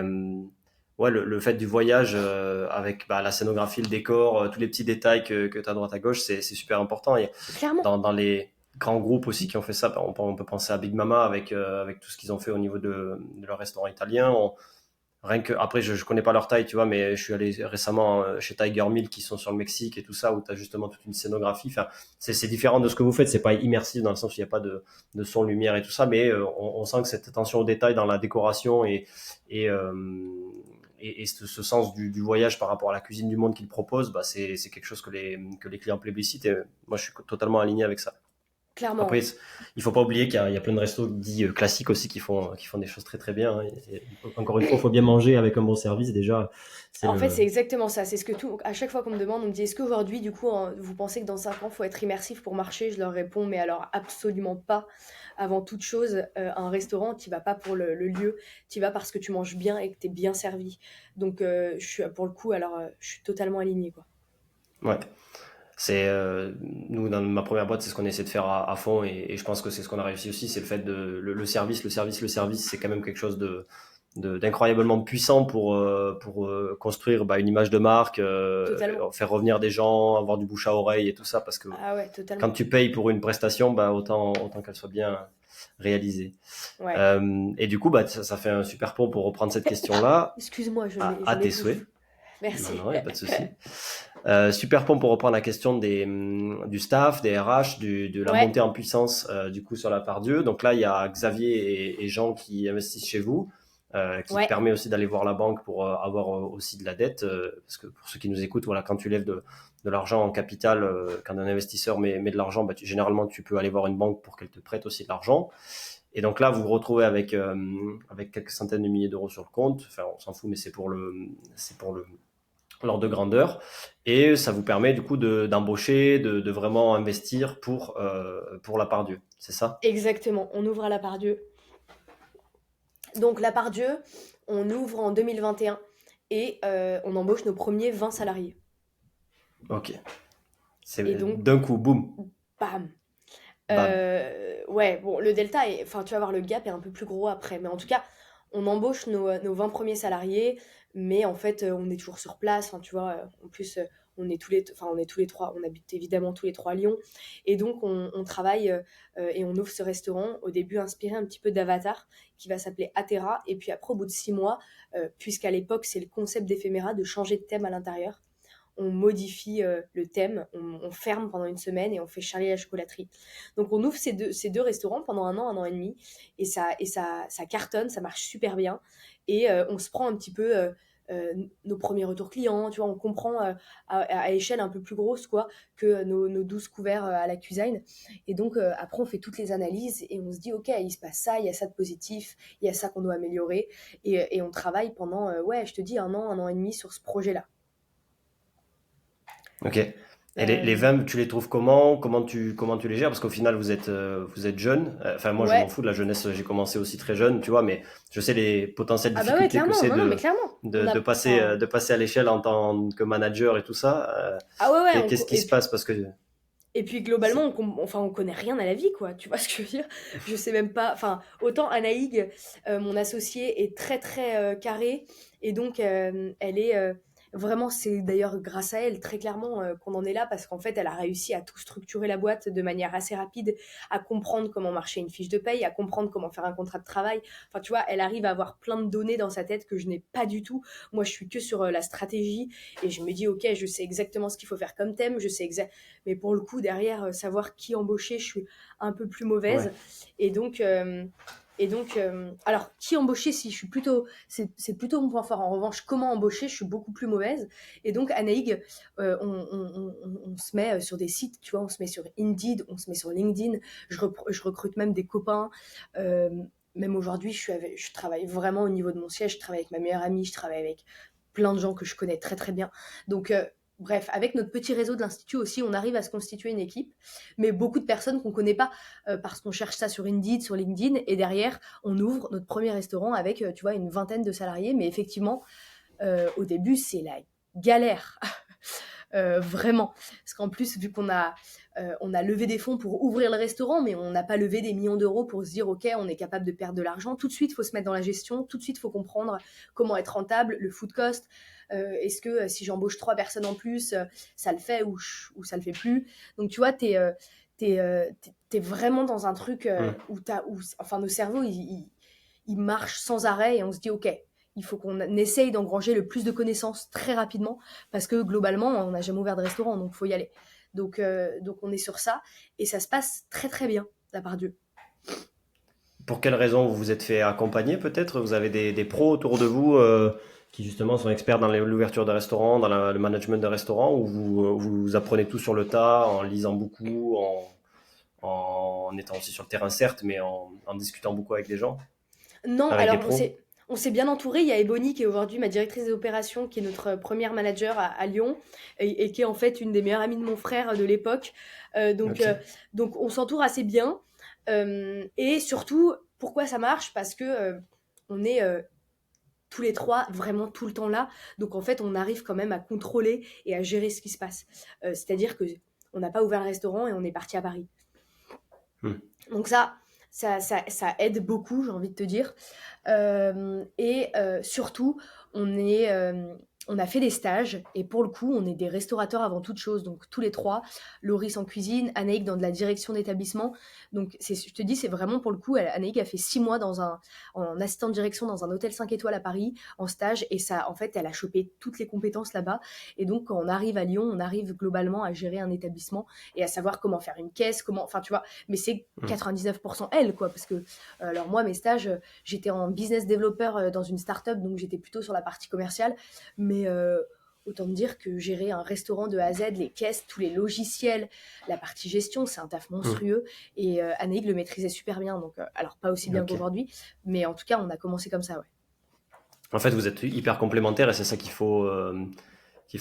ouais, le fait du voyage avec bah, la scénographie, le décor, tous les petits détails que tu as à droite à gauche, c'est super important. Et Clairement. dans les grands groupes aussi qui ont fait ça, bah, on peut penser à Big Mama avec tout ce qu'ils ont fait au niveau de leur restaurant italien. Rien que, après, je connais pas leur taille, tu vois, mais je suis allé récemment chez Tiger Mill qui sont sur le Mexique et tout ça, où tu as justement toute une scénographie. Enfin, c'est différent de ce que vous faites, c'est pas immersif dans le sens où il n'y a pas de son, lumière et tout ça, mais on sent que cette attention au détail dans la décoration et, euh, et ce sens du voyage par rapport à la cuisine du monde qu'ils proposent, bah, c'est quelque chose que les clients plébiscitent et moi je suis totalement aligné avec ça. Après, Clairement. il faut pas oublier qu'il y a plein de restos dits classiques aussi qui font des choses très très bien, hein. Encore une fois, il faut bien manger avec un bon service déjà. C'est En fait, le. c'est exactement ça. C'est ce que tout. À chaque fois qu'on me demande, on me dit est-ce qu'aujourd'hui, du coup, vous pensez que dans 5 ans, il faut être immersif pour marcher? Je leur réponds mais alors absolument pas. Avant toute chose, un restaurant, tu vas pas pour le lieu, tu vas parce que tu manges bien et que tu es bien servi. Donc, pour le coup, alors, je suis totalement alignée, quoi. Ouais. C'est nous dans ma première boîte, c'est ce qu'on essaie de faire à fond et je pense que c'est ce qu'on a réussi aussi, c'est le fait de le service, le service, c'est quand même quelque chose d'incroyablement puissant pour construire bah, une image de marque, Totalement. faire revenir des gens, avoir du bouche à oreille et tout ça, parce que Ah ouais, quand totalement. tu payes pour une prestation, bah, autant qu'elle soit bien réalisée. Ouais. Et du coup, bah, ça fait un super pont pour reprendre cette question-là Excuse-moi, à je tes souhaits. m'étouffe. Non, Merci. non, il n'y a pas de souci. Super pont pour reprendre la question du staff, des RH, de la Ouais, montée en puissance du coup sur la part Dieu. Donc là, il y a Xavier et Jean qui investissent chez vous, qui te ouais, permet aussi d'aller voir la banque pour avoir aussi de la dette. Parce que pour ceux qui nous écoutent, voilà, quand tu lèves de l'argent en capital, quand un investisseur met de l'argent, bah, généralement tu peux aller voir une banque pour qu'elle te prête aussi de l'argent. Et donc là, vous vous retrouvez avec quelques centaines de milliers d'euros sur le compte. Enfin, on s'en fout, mais c'est pour l'ordre de grandeur. Et ça vous permet du coup d'embaucher, de vraiment investir pour la part Dieu. C'est ça? exactement. On ouvre à la Part-Dieu. Donc, la Part-Dieu, on ouvre en 2021 et on embauche nos premiers 20 salariés. Ok. Et C'est donc, d'un coup, boum, bam. bam. Ouais, bon, le delta est. Enfin, tu vas voir, le gap est un peu plus gros après. Mais en tout cas, on embauche nos 20 premiers salariés, mais en fait, on est toujours sur place. Enfin, tu vois, en plus, on est tous les trois, on habite évidemment tous les trois à Lyon. Et donc, on travaille et on ouvre ce restaurant, au début inspiré un petit peu d'Avatar, qui va s'appeler Atera. Et puis après, au bout de 6 mois, puisqu'à l'époque, c'est le concept d'éphéméra de changer de thème à l'intérieur, on modifie le thème, on ferme pendant une semaine et on fait Charlie et la chocolaterie. Donc on ouvre ces deux restaurants pendant un an et demi, ça cartonne, ça marche super bien. Et on se prend un petit peu nos premiers retours clients, tu vois, on comprend à échelle un peu plus grosse quoi, que nos 12 couverts à la cuisine. Et donc après on fait toutes les analyses et on se dit ok, il se passe ça, il y a ça de positif, il y a ça qu'on doit améliorer. Et on travaille pendant, ouais, je te dis, un an et demi sur ce projet-là. Ok. Et les Euh, vins, tu les trouves comment? Comment tu les gères? Parce qu'au final, vous êtes jeune. Enfin, moi, je m'en ouais. fous de la jeunesse. J'ai commencé aussi très jeune, tu vois, mais je sais les potentielles Ah bah ouais, difficultés que clairement, c'est non, non, mais clairement. On a, enfin, de passer à l'échelle en tant que manager et tout ça. ah ouais, ouais, Qu'est-ce qui se passe? Parce que et puis globalement, c'est- enfin, on connaît rien à la vie, quoi. Tu vois ce que je veux dire? Je sais même pas, enfin, autant Anaïg, mon associée, est très, très carrée, et donc, vraiment, c'est d'ailleurs grâce à elle, très clairement, qu'on en est là, parce qu'en fait, elle a réussi à tout structurer la boîte de manière assez rapide, à comprendre comment marchait une fiche de paye, à comprendre comment faire un contrat de travail. Enfin, tu vois, elle arrive à avoir plein de données dans sa tête que je n'ai pas du tout. Moi, je suis que sur la stratégie et je me dis, ok, je sais exactement ce qu'il faut faire comme thème, je sais exact. Mais pour le coup, derrière, savoir qui embaucher, je suis un peu plus Ouais. mauvaise. Et donc, alors, qui embaucher, si je suis plutôt, c'est plutôt mon point fort. En revanche, comment embaucher, je suis beaucoup plus mauvaise. Et donc, Anaïg, on se met sur des sites, tu vois, on se met sur Indeed, on se met sur LinkedIn. Je recrute même des copains. Euh, Même aujourd'hui, je travaille vraiment au niveau de mon siège. Je travaille avec ma meilleure amie, je travaille avec plein de gens que je connais très très bien. Donc, bref, avec notre petit réseau de l'Institut aussi, on arrive à se constituer une équipe, mais beaucoup de personnes qu'on ne connaît pas parce qu'on cherche ça sur Indeed, sur LinkedIn, et derrière, on ouvre notre premier restaurant avec, tu vois, une vingtaine de salariés, mais effectivement, au début, c'est la galère. Vraiment. Parce qu'en plus, vu on a levé des fonds pour ouvrir le restaurant, mais on n'a pas levé des millions d'euros pour se dire, OK, on est capable de perdre de l'argent. Tout de suite, il faut se mettre dans la gestion. Tout de suite, il faut comprendre comment être rentable, le food cost. Est-ce que si j'embauche 3 personnes en plus, ça le fait ou ça le fait plus. Donc, tu vois, t'es vraiment dans un truc Mm. enfin, nos cerveaux, ils marchent sans arrêt et on se dit, OK, il faut qu'on essaye d'engranger le plus de connaissances très rapidement parce que globalement, on n'a jamais ouvert de restaurant, donc il faut y aller. Donc on est sur ça et ça se passe très très bien, de la part Dieu. Pour quelle raison vous vous êtes fait accompagner peut-être? Vous avez des pros autour de vous qui justement sont experts dans l'ouverture de restaurants, dans le management de restaurants, ou vous apprenez tout sur le tas en lisant beaucoup, en étant aussi sur le terrain certes, mais en discutant beaucoup avec des gens, Non, avec des alors pros? on s'est bien entouré. Il y a Ebony qui est aujourd'hui ma directrice des opérations, qui est notre première manager à Lyon et qui est en fait une des meilleures amies de mon frère de l'époque. Euh, donc, Ok. euh, donc on s'entoure assez bien. Et surtout, pourquoi ça marche? Parce que on est tous les trois vraiment tout le temps là. Donc en fait, on arrive quand même à contrôler et à gérer ce qui se passe. C'est-à-dire que on n'a pas ouvert le restaurant et on est parti à Paris. Hmm. Donc ça aide beaucoup, j'ai envie de te dire. Surtout, on est, on a fait des stages et pour le coup, on est des restaurateurs avant toute chose. Donc tous les trois, Loris en cuisine, Anaïk dans de la direction d'établissement. Donc je te dis, c'est vraiment pour le coup, Anaïk a fait 6 mois en assistant de direction dans un hôtel 5 étoiles à Paris en stage et ça, en fait, elle a chopé toutes les compétences là-bas. Et donc quand on arrive à Lyon, on arrive globalement à gérer un établissement et à savoir comment faire une caisse, enfin tu vois, mais c'est Hmm. 99% elle, quoi, parce que alors moi, mes stages, j'étais en business développeur dans une start-up, donc j'étais plutôt sur la partie commerciale, mais autant te dire que gérer un restaurant de A à Z, les caisses, tous les logiciels, la partie gestion, c'est un taf Hmm. monstrueux, et Anaïg le maîtrisait super bien, donc alors pas aussi bien Ok. qu'aujourd'hui, mais en tout cas, on a commencé comme ça, ouais. En fait, vous êtes hyper complémentaires et c'est ça qu'il faut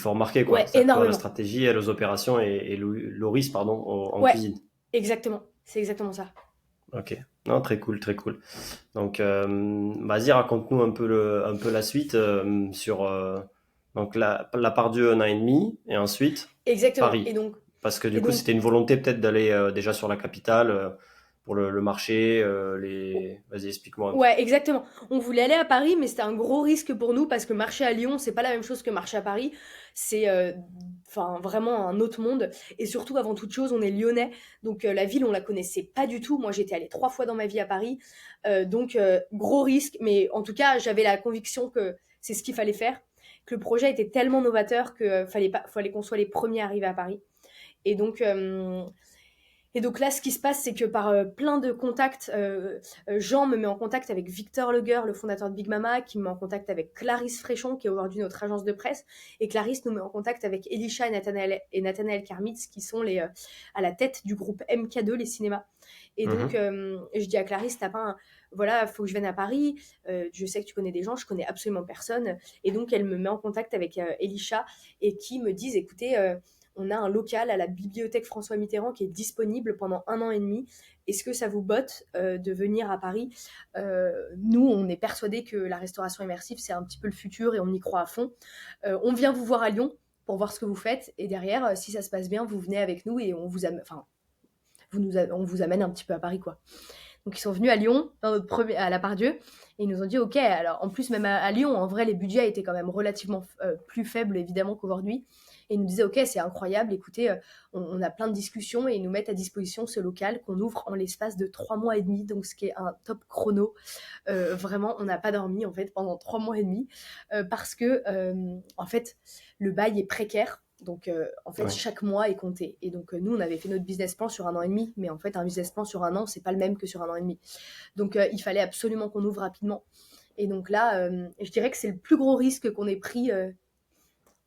remarquer, quoi. Ouais, C'est-à-dire que toi, la énormément. stratégie, elle aux opérations et Loris, pardon, en Ouais, cuisine. exactement, c'est exactement ça. Ok. Non, très cool, très cool. Donc, vas-y, raconte-nous un peu la suite sur donc la Part-Dieu 1 an et demi et ensuite Exactement, Paris. Parce que et du coup, donc c'était une volonté peut-être d'aller déjà sur la capitale pour le marché. Vas-y, explique-moi un peu. ouais, exactement. On voulait aller à Paris, mais c'était un gros risque pour nous parce que marcher à Lyon, c'est pas la même chose que marcher à Paris. C'est enfin vraiment un autre monde. Et surtout, avant toute chose, on est lyonnais, donc la ville, on la connaissait pas du tout. Moi, j'étais allée 3 fois dans ma vie à Paris, donc gros risque. Mais en tout cas, j'avais la conviction que c'est ce qu'il fallait faire, que le projet était tellement novateur que fallait qu'on soit les premiers à arriver à Paris. Et donc, là, ce qui se passe, c'est que par plein de contacts, Jean me met en contact avec Victor Legueur, le fondateur de Big Mama, qui me met en contact avec Clarisse Fréchon, qui est aujourd'hui notre agence de presse, et Clarisse nous met en contact avec Elisha et Nathanaël Karmitz, qui sont à la tête du groupe MK2, les cinémas. Et donc, Mhm. je dis à Clarisse, voilà, faut que je vienne à Paris, je sais que tu connais des gens, je connais absolument personne. Et donc, elle me met en contact avec Elisha, et qui me disent, écoutez, on a un local à la bibliothèque François Mitterrand qui est disponible pendant 1 an et demi. Est-ce que ça vous botte de venir à Paris? Nous, on est persuadés que la restauration immersive, c'est un petit peu le futur et on y croit à fond. On vient vous voir à Lyon pour voir ce que vous faites. Et derrière, si ça se passe bien, vous venez avec nous et on vous amène un petit peu à Paris, quoi. Donc ils sont venus à Lyon, à la Part-Dieu, et ils nous ont dit, ok, alors en plus même à Lyon, en vrai les budgets étaient quand même relativement plus faibles évidemment qu'aujourd'hui. Et ils nous disaient, ok, c'est incroyable, écoutez, on a plein de discussions et ils nous mettent à disposition ce local qu'on ouvre en l'espace de 3 mois et demi, donc ce qui est un top chrono. Vraiment, on n'a pas dormi en fait pendant 3 mois et demi parce que en fait le bail est précaire. Donc, en fait, Ouais. chaque mois est compté. Et donc, nous, on avait fait notre business plan sur 1 an et demi. Mais en fait, un business plan sur 1 an, c'est pas le même que sur 1 an et demi. Donc, il fallait absolument qu'on ouvre rapidement. Et donc là, je dirais que c'est le plus gros risque qu'on ait pris.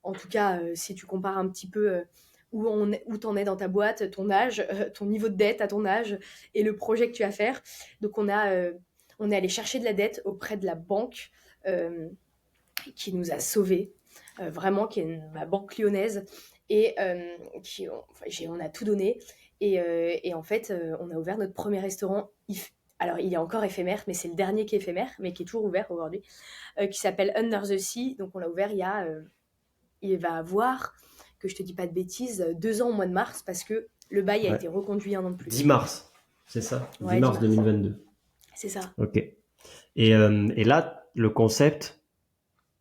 En tout cas, si tu compares un petit peu où t'en es dans ta boîte, ton âge, ton niveau de dette à ton âge et le projet que tu vas faire. Donc, on est allé chercher de la dette auprès de la banque euh, qui nous a sauvés, vraiment, qui est ma banque lyonnaise, et on a tout donné. Et en fait, on a ouvert notre premier restaurant. Alors, il est encore éphémère, mais c'est le dernier qui est éphémère, mais qui est toujours ouvert aujourd'hui, qui s'appelle Under the Sea. Donc, on l'a ouvert il va avoir, que je te dis pas de bêtises, 2 ans au mois de mars, parce que le bail a Ouais. été reconduit 1 an de 10 plus. mars, c'est ça? 10 Ouais, 10 mars mars. 2022. C'est ça. Ok. Et là, le concept,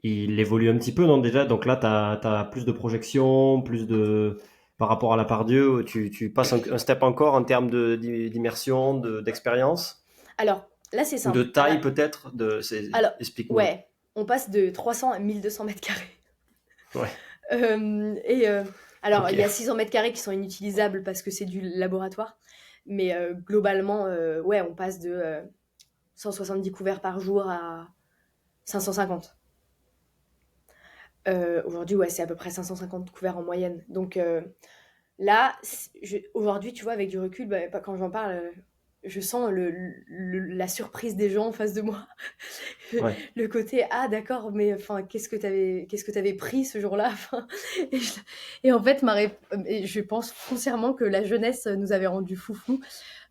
il évolue un petit peu, non, déjà? Donc là, tu as plus de projections, plus de... Par rapport à la Part-Dieu, tu passes un step encore en termes d'immersion, d'expérience? Alors, là, c'est Ou de simple. taille peut-être? Alors, Explique-nous. ouais, on passe de 300 à 1200 mètres carrés. Ouais, Et alors, ok. il y a 600 mètres carrés qui sont inutilisables parce que c'est du laboratoire. Mais globalement, ouais, on passe de 170 couverts par jour à 550. Aujourd'hui, ouais, c'est à peu près 550 couverts en moyenne. Donc là, aujourd'hui, tu vois, avec du recul, bah, quand j'en parle, je sens la surprise des gens en face de moi. Ouais. Le côté, ah d'accord, mais enfin, qu'est-ce que t'avais pris ce jour-là? Enfin, et, et en fait, et je pense foncièrement que la jeunesse nous avait rendu foufou.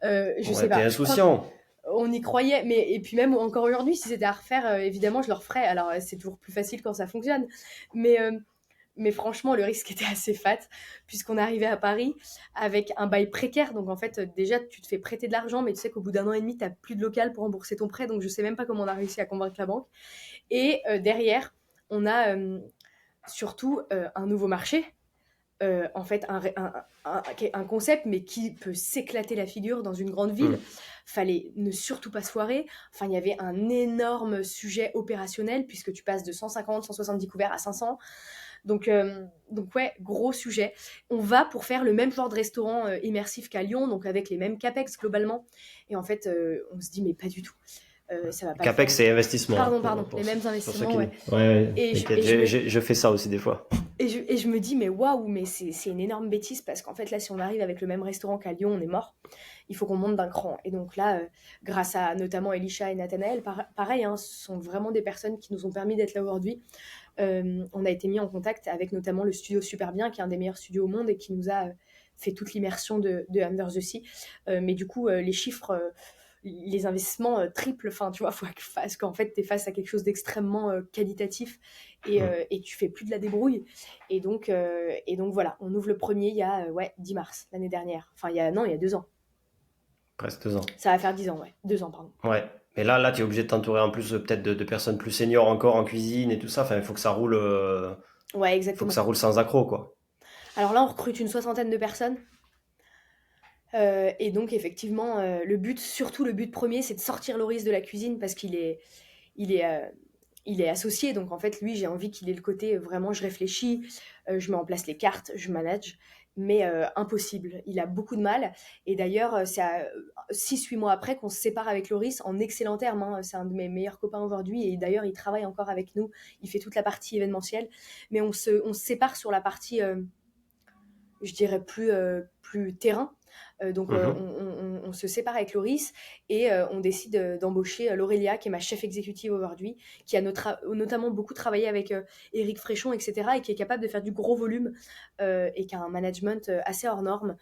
Je Ouais, sais t'es pas, je crois insouciant. qu'on y croyait, mais et puis même encore aujourd'hui, si c'était à refaire, évidemment, je le referais. Alors, c'est toujours plus facile quand ça fonctionne, mais franchement, le risque était assez fat, puisqu'on arrivait à Paris avec un bail précaire. Donc en fait, déjà, tu te fais prêter de l'argent, mais tu sais qu'au bout d'1 an et demi, tu n'as plus de local pour rembourser ton prêt. Donc je sais même pas comment on a réussi à convaincre la banque. Et derrière, on a surtout un nouveau marché. En fait, un concept, mais qui peut s'éclater la figure dans une grande ville. Hmm. Fallait ne surtout pas se foirer. Enfin, il y avait un énorme sujet opérationnel, puisque tu passes de 150, 170 couverts à 500. Donc ouais, gros sujet. On va pour faire le même genre de restaurant immersif qu'à Lyon, donc avec les mêmes capex globalement. Et en fait, on se dit, mais pas du tout. Ça va pas le CAPEX, faire. c'est investissement, hein, Pardon, les mêmes pour ceux investissements, qui... ouais. Ouais, ouais, Et je, t'inquiète, et je me, je fais ça aussi des fois. et je me dis, mais waouh, mais c'est une énorme bêtise parce qu'en fait, là, si on arrive avec le même restaurant qu'à Lyon, on est mort. Il faut qu'on monte d'un cran. Et donc là, grâce à notamment Elisha et Nathanaël, pareil, hein, ce sont vraiment des personnes qui nous ont permis d'être là aujourd'hui. On a été mis en contact avec notamment le studio Superbien, qui est un des meilleurs studios au monde et qui nous a fait toute l'immersion de Under the Sea. Mais du coup, les chiffres, les investissements triplent. Enfin, tu vois, parce qu'en fait, tu es face à quelque chose d'extrêmement qualitatif Hmm. et tu fais plus de la débrouille. Et donc voilà, on ouvre le premier il y a 10 mars l'année dernière. Enfin, il y a 2 ans. Presque 2 ans. Ça va faire 10 ans, ouais. 2 ans, pardon. Ouais. Mais là, tu es obligé de t'entourer en plus peut-être de personnes plus seniors encore en cuisine et tout ça. Enfin, il faut que ça roule, Ouais, faut que exactement. ça roule sans accroc, quoi. Alors là, on recrute une soixantaine de personnes. Et donc effectivement, surtout le but premier, c'est de sortir Loris de la cuisine parce il est, il est associé. Donc en fait, lui, j'ai envie qu'il ait le côté vraiment, je réfléchis, je mets en place les cartes, je manage. Mais impossible, il a beaucoup de mal. Et d'ailleurs, c'est 6-8 mois après qu'on se sépare avec Loris en excellent terme, hein. C'est un de mes meilleurs copains aujourd'hui. Et d'ailleurs, il travaille encore avec nous. Il fait toute la partie événementielle. Mais on se sépare sur la partie je dirais plus terrain. Donc Mhm. on se sépare avec Loris et on décide d'embaucher Laurelia, qui est ma chef exécutive aujourd'hui, qui a notamment beaucoup travaillé avec Éric Fréchon, etc., et qui est capable de faire du gros volume et qui a un management assez hors norme.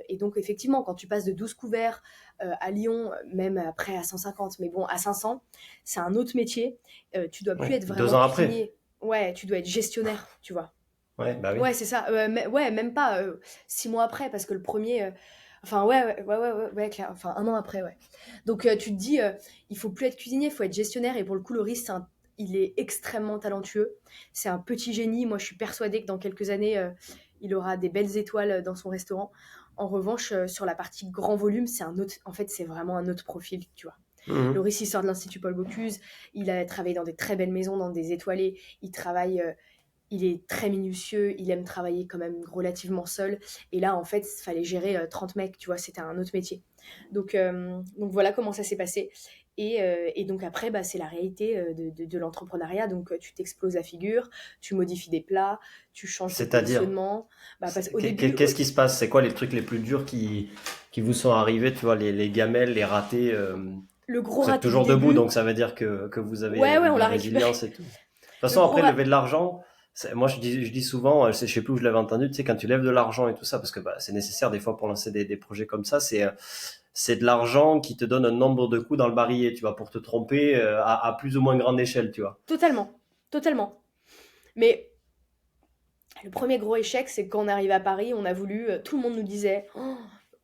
Et donc effectivement, quand tu passes de 12 couverts à Lyon, même après à 150, mais bon, à 500, c'est un autre métier. Tu dois plus Ouais. être Deux vraiment ans après. cuisinier. Ouais, tu dois être gestionnaire, tu vois. Ouais, bah oui. Ouais, c'est ça. Ouais, même pas 6 mois après, parce que le premier, Enfin, ouais, clair. Enfin, un an après, ouais. Donc, tu te dis, il faut plus être cuisinier, il faut être gestionnaire. Et pour le coup, Loris, il est extrêmement talentueux. C'est un petit génie. Moi, je suis persuadée que dans quelques années, il aura des belles étoiles dans son restaurant. En revanche, sur la partie grand volume, c'est un autre. En fait, c'est vraiment un autre profil, tu vois. Mhm. Loris, il sort de l'Institut Paul Bocuse. Il a travaillé dans des très belles maisons, dans des étoilés. Il travaille il est très minutieux, il aime travailler quand même relativement seul. Et là, en fait, il fallait gérer 30 mecs, tu vois, c'était un autre métier. Donc voilà comment ça s'est passé. Et donc après, bah, c'est la réalité de l'entrepreneuriat. Donc tu t'exploses la figure, tu modifies des plats, tu changes de C'est-à-dire, positionnement. Bah, parce qu'au début, qu'est-ce qui se passe? C'est quoi les trucs les plus durs qui vous sont arrivés? Tu vois, les gamelles, les ratés. le gros Vous êtes raté du toujours debout, début, donc ça veut dire que vous avez ouais, eu on de la l'a récupéré. résilience et tout. De toute Le façon, gros après, raté. lever de l'argent, moi je dis souvent, je sais plus où je l'avais entendu, tu sais, quand tu lèves de l'argent et tout ça, parce que bah, c'est nécessaire des fois pour lancer des projets comme ça, c'est de l'argent qui te donne un nombre de coups dans le barillet, tu vois, pour te tromper à plus ou moins grande échelle, tu vois. Totalement, totalement. Mais le premier gros échec, c'est quand on arrive à Paris, on a voulu, tout le monde nous disait: «Oh,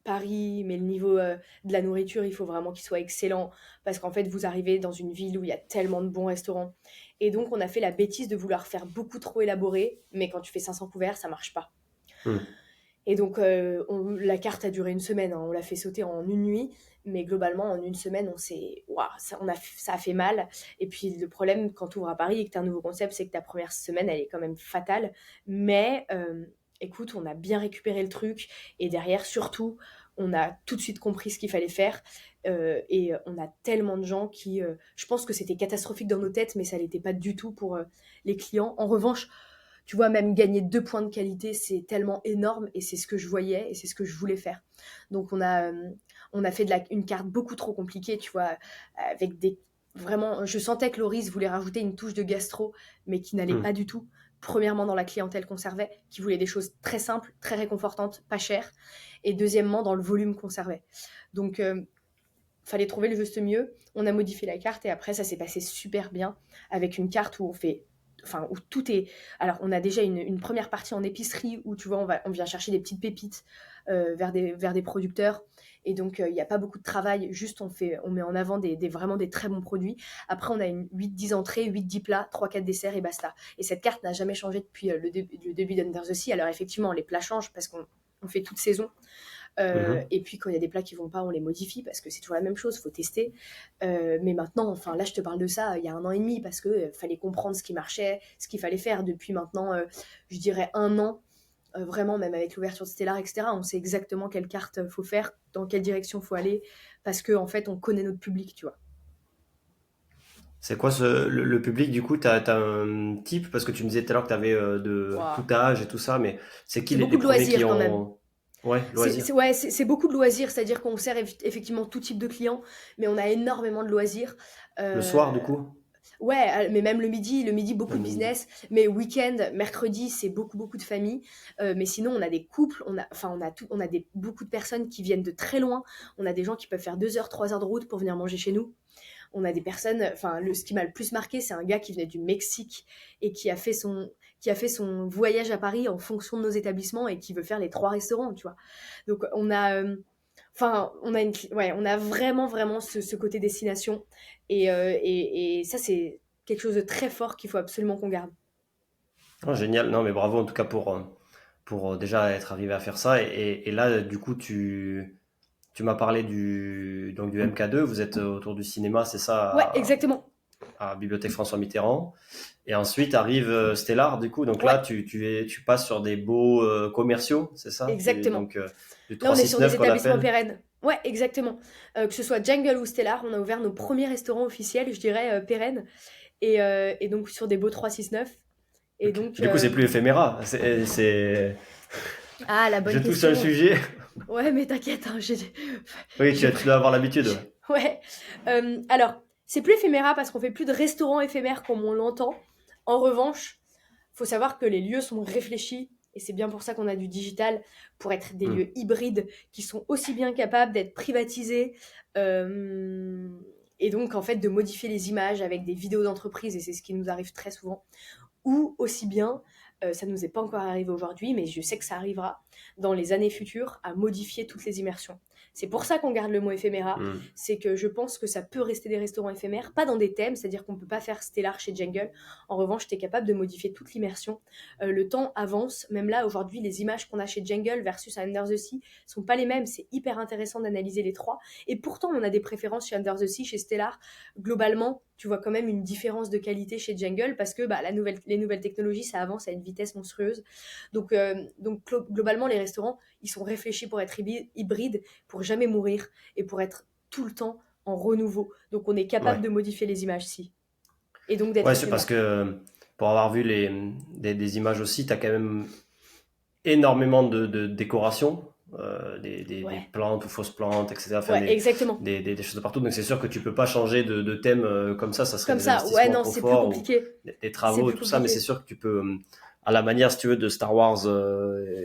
Paris, mais le niveau, de la nourriture, il faut vraiment qu'il soit excellent parce qu'en fait, vous arrivez dans une ville où il y a tellement de bons restaurants» et donc on a fait la bêtise de vouloir faire beaucoup trop élaboré, mais quand tu fais 500 couverts, ça marche pas. Hmm. Et donc, la carte a duré une semaine, hein, on l'a fait sauter en une nuit, mais globalement, en une semaine, on s'est, waouh, ça a fait mal. Et puis, le problème quand tu ouvres à Paris et que tu as un nouveau concept, c'est que ta première semaine, elle est quand même fatale. Mais écoute, on a bien récupéré le truc. Et derrière, surtout, on a tout de suite compris ce qu'il fallait faire. Et on a tellement de gens qui. Je pense que c'était catastrophique dans nos têtes, mais ça l'était pas du tout pour les clients. En revanche, tu vois, même gagner 2 points de qualité, c'est tellement énorme et c'est ce que je voyais et c'est ce que je voulais faire. Donc on a fait une carte beaucoup trop compliquée, tu vois, avec des... Vraiment, je sentais que Loris voulait rajouter une touche de gastro, mais qui n'allait Hmm. pas du tout. Premièrement, dans la clientèle qu'on servait, qui voulait des choses très simples, très réconfortantes, pas chères. Et deuxièmement, dans le volume qu'on servait. Donc, fallait trouver le juste milieu. On a modifié la carte et après, ça s'est passé super bien avec une carte où on fait, enfin, où tout est. Alors, on a déjà une première partie en épicerie où tu vois, on vient chercher des petites pépites vers des producteurs. Et donc, il n'y a pas beaucoup de travail, juste on met en avant vraiment des très bons produits. Après, on a une 8-10 entrées, 8-10 plats, 3-4 desserts et basta. Et cette carte n'a jamais changé depuis le début d'Under the Sea. Alors, effectivement, les plats changent parce qu'on fait toute saison. Mhm. Et puis quand il y a des plats qui vont pas, on les modifie parce que c'est toujours la même chose, faut tester. Mais maintenant, enfin là, je te parle de ça il y a un an et demi parce que fallait comprendre ce qui marchait, ce qu'il fallait faire. Depuis maintenant, je dirais un an, vraiment, même avec l'ouverture de Stellar, etc. On sait exactement quelle carte faut faire, dans quelle direction faut aller, parce que en fait, on connaît notre public, tu vois. C'est quoi le public du coup? T'as un type parce que tu me disais tout à l'heure que t'avais de tout Waouh. âge et tout ça, mais c'est qui C'est les beaucoup de premiers qui loisirs quand même. ont ouais loisirs Ouais, c'est beaucoup de loisirs, c'est-à-dire qu'on sert effectivement tout type de clients, mais on a énormément de loisirs. le soir du Euh, coup Ouais, mais même le midi, beaucoup le de midi. business. Mais week-end, mercredi, c'est beaucoup de familles. Mais sinon, on a des couples, on a beaucoup de personnes qui viennent de très loin. On a des gens qui peuvent faire 2 heures, 3 heures de route pour venir manger chez nous. On a des personnes, enfin, ce qui m'a le plus marqué, c'est un gars qui venait du Mexique et qui a fait son voyage à Paris en fonction de nos établissements et qui veut faire les 3 restaurants, tu vois. Donc, enfin, ouais, on a vraiment ce côté destination. Et ça, c'est quelque chose de très fort qu'il faut absolument qu'on garde. Oh, génial, non mais bravo en tout cas pour déjà être arrivé à faire ça et là du coup tu m'as parlé donc du MK2, vous êtes autour du cinéma, c'est Ouais, ça exactement. à Bibliothèque François Mitterrand. Et ensuite arrive Stellar, du coup. Donc là, Ouais, tu passes sur des beaux commerciaux, c'est ça? exactement. Donc du Là, on est sur des 369 qu'on établissements appelle. pérennes. Ouais, exactement. Que ce soit Jungle ou Stellar, on a ouvert nos premiers restaurants officiels, je dirais, pérennes. Et donc sur des beaux 369. Et Ok. donc, Du coup, c'est plus éphéméra. ah, la Je bonne touche sur le question. sujet. Ouais, mais t'inquiète, hein, Oui, j'ai, tu dois avoir l'habitude. Ouais. ouais. Alors, c'est plus éphéméra parce qu'on fait plus de restaurants éphémères comme on l'entend. En revanche, faut savoir que les lieux sont réfléchis et c'est bien pour ça qu'on a du digital pour être des Hmm. lieux hybrides qui sont aussi bien capables d'être privatisés euh, et donc en fait de modifier les images avec des vidéos d'entreprise et c'est ce qui nous arrive très souvent ou aussi bien Ça ne nous est pas encore arrivé aujourd'hui, mais je sais que ça arrivera dans les années futures à modifier toutes les immersions. C'est pour ça qu'on garde le mot éphéméra, Hmm. c'est que je pense que ça peut rester des restaurants éphémères, pas dans des thèmes, c'est-à-dire qu'on ne peut pas faire Stellar chez Jungle. En revanche, tu es capable de modifier toute l'immersion. Le temps avance, même là, aujourd'hui, les images qu'on a chez Jungle versus Under the Sea sont pas les mêmes. C'est hyper intéressant d'analyser les trois. Et pourtant, on a des préférences chez Under the Sea, chez Stellar. Globalement, tu vois quand même une différence de qualité chez Jungle parce que les nouvelles technologies, ça avance à une vitesse monstrueuse. Donc globalement, les restaurants, ils sont réfléchis pour être hybrides, pour jamais mourir et pour être tout le temps en renouveau. Donc on est capable Ouais. de modifier les images si. Et donc Ouais, d'être c'est parce éphémère. que pour avoir vu des images aussi, tu as quand même énormément de décorations, des Ouais, plantes ou fausses plantes, etc. Enfin, ouais, exactement. des choses de partout. Donc c'est sûr que tu peux pas changer de thème comme ça serait Comme des ça, ouais, investissements non, trop c'est plus forts ou compliqué. des C'est travaux, plus tout ça. Mais c'est compliqué. sûr que tu peux, à la manière, si tu veux, de Star Wars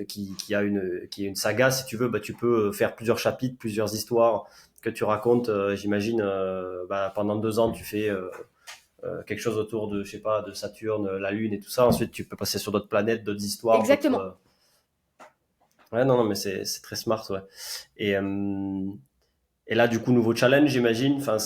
qui est une saga, si tu veux, bah, tu peux faire plusieurs chapitres, plusieurs histoires que tu racontes. J'imagine, bah, pendant 2 ans, tu fais quelque chose autour de, je sais pas, de Saturne, la Lune et tout ça. Ensuite, tu peux passer sur d'autres planètes, d'autres histoires, d'autres. Exactement. Ouais, non, non, mais c'est très smart, ouais. Et, et là, du coup, nouveau challenge, j'imagine. Enfin,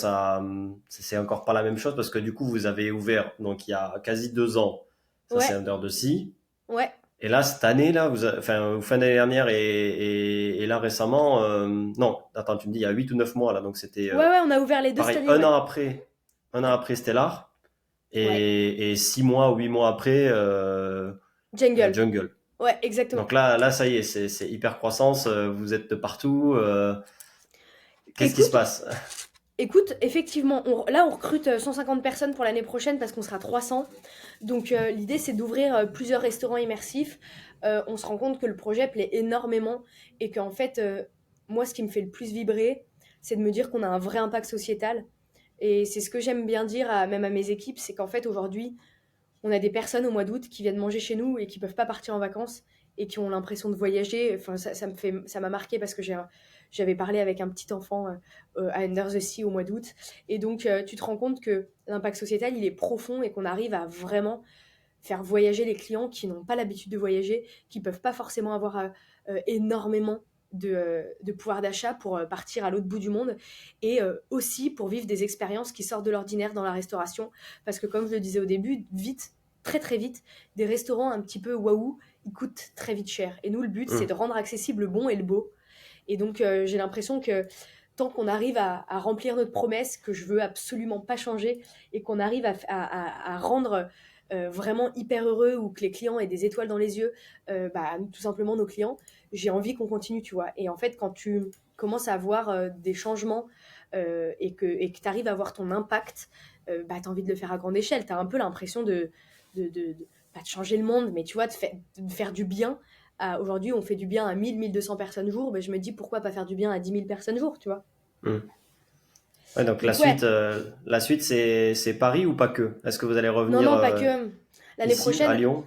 c'est encore pas la même chose parce que du coup, vous avez ouvert, donc il y a quasi 2 ans. Ça, c'est Ouais, Under the Sea. ouais. Et là, cette année, là, enfin, fin d'année dernière et là récemment, non, attends, tu me dis, il y a 8 ou 9 mois, là, donc c'était Ouais, ouais, on a ouvert les deux cette pareil, année, ouais. un an après Stellar Ouais. et 6 mois ou 8 mois après Jungle. Jungle. Ouais, Donc exactement. là, ça y est, c'est hyper croissance, vous êtes de partout. Qu'est-ce qui se Écoute, passe? Écoute, effectivement, là on recrute 150 personnes pour l'année prochaine parce qu'on sera 300. Donc l'idée c'est d'ouvrir plusieurs restaurants immersifs. On se rend compte que le projet plaît énormément et qu'en fait, moi ce qui me fait le plus vibrer, c'est de me dire qu'on a un vrai impact sociétal. Et c'est ce que j'aime bien dire même à mes équipes, c'est qu'en fait aujourd'hui, on a des personnes au mois d'août qui viennent manger chez nous et qui peuvent pas partir en vacances et qui ont l'impression de voyager. Enfin, ça m'a marqué parce que j'avais parlé avec un petit enfant à Under the Sea au mois d'août. Et donc, tu te rends compte que l'impact sociétal, il est profond et qu'on arrive à vraiment faire voyager les clients qui n'ont pas l'habitude de voyager, qui peuvent pas forcément avoir énormément de pouvoir d'achat pour partir à l'autre bout du monde et aussi pour vivre des expériences qui sortent de l'ordinaire dans la restauration parce que comme je le disais au début, vite, très très vite, des restaurants un petit peu waouh, ils coûtent très vite cher et nous le but c'est Hum, de rendre accessible le bon et le beau et donc j'ai l'impression que tant qu'on arrive à remplir notre promesse que je veux absolument pas changer et qu'on arrive à rendre vraiment hyper heureux ou que les clients aient des étoiles dans les yeux, tout simplement nos clients, j'ai envie qu'on continue, tu vois. Et en fait, quand tu commences à avoir des changements et que tu arrives à voir ton impact, tu as envie de le faire à grande échelle. Tu as un peu l'impression pas de changer le monde, mais tu vois, de faire du bien. Aujourd'hui, on fait du bien à 1 200 personnes jour. Je me dis pourquoi pas faire du bien à 10 000 personnes jour, tu vois. hum. Ouais, donc Donc, ouais, la suite c'est Paris ou pas que? Est-ce que vous allez non, revenir non, pas que. L'année ici à prochaine, Lyon?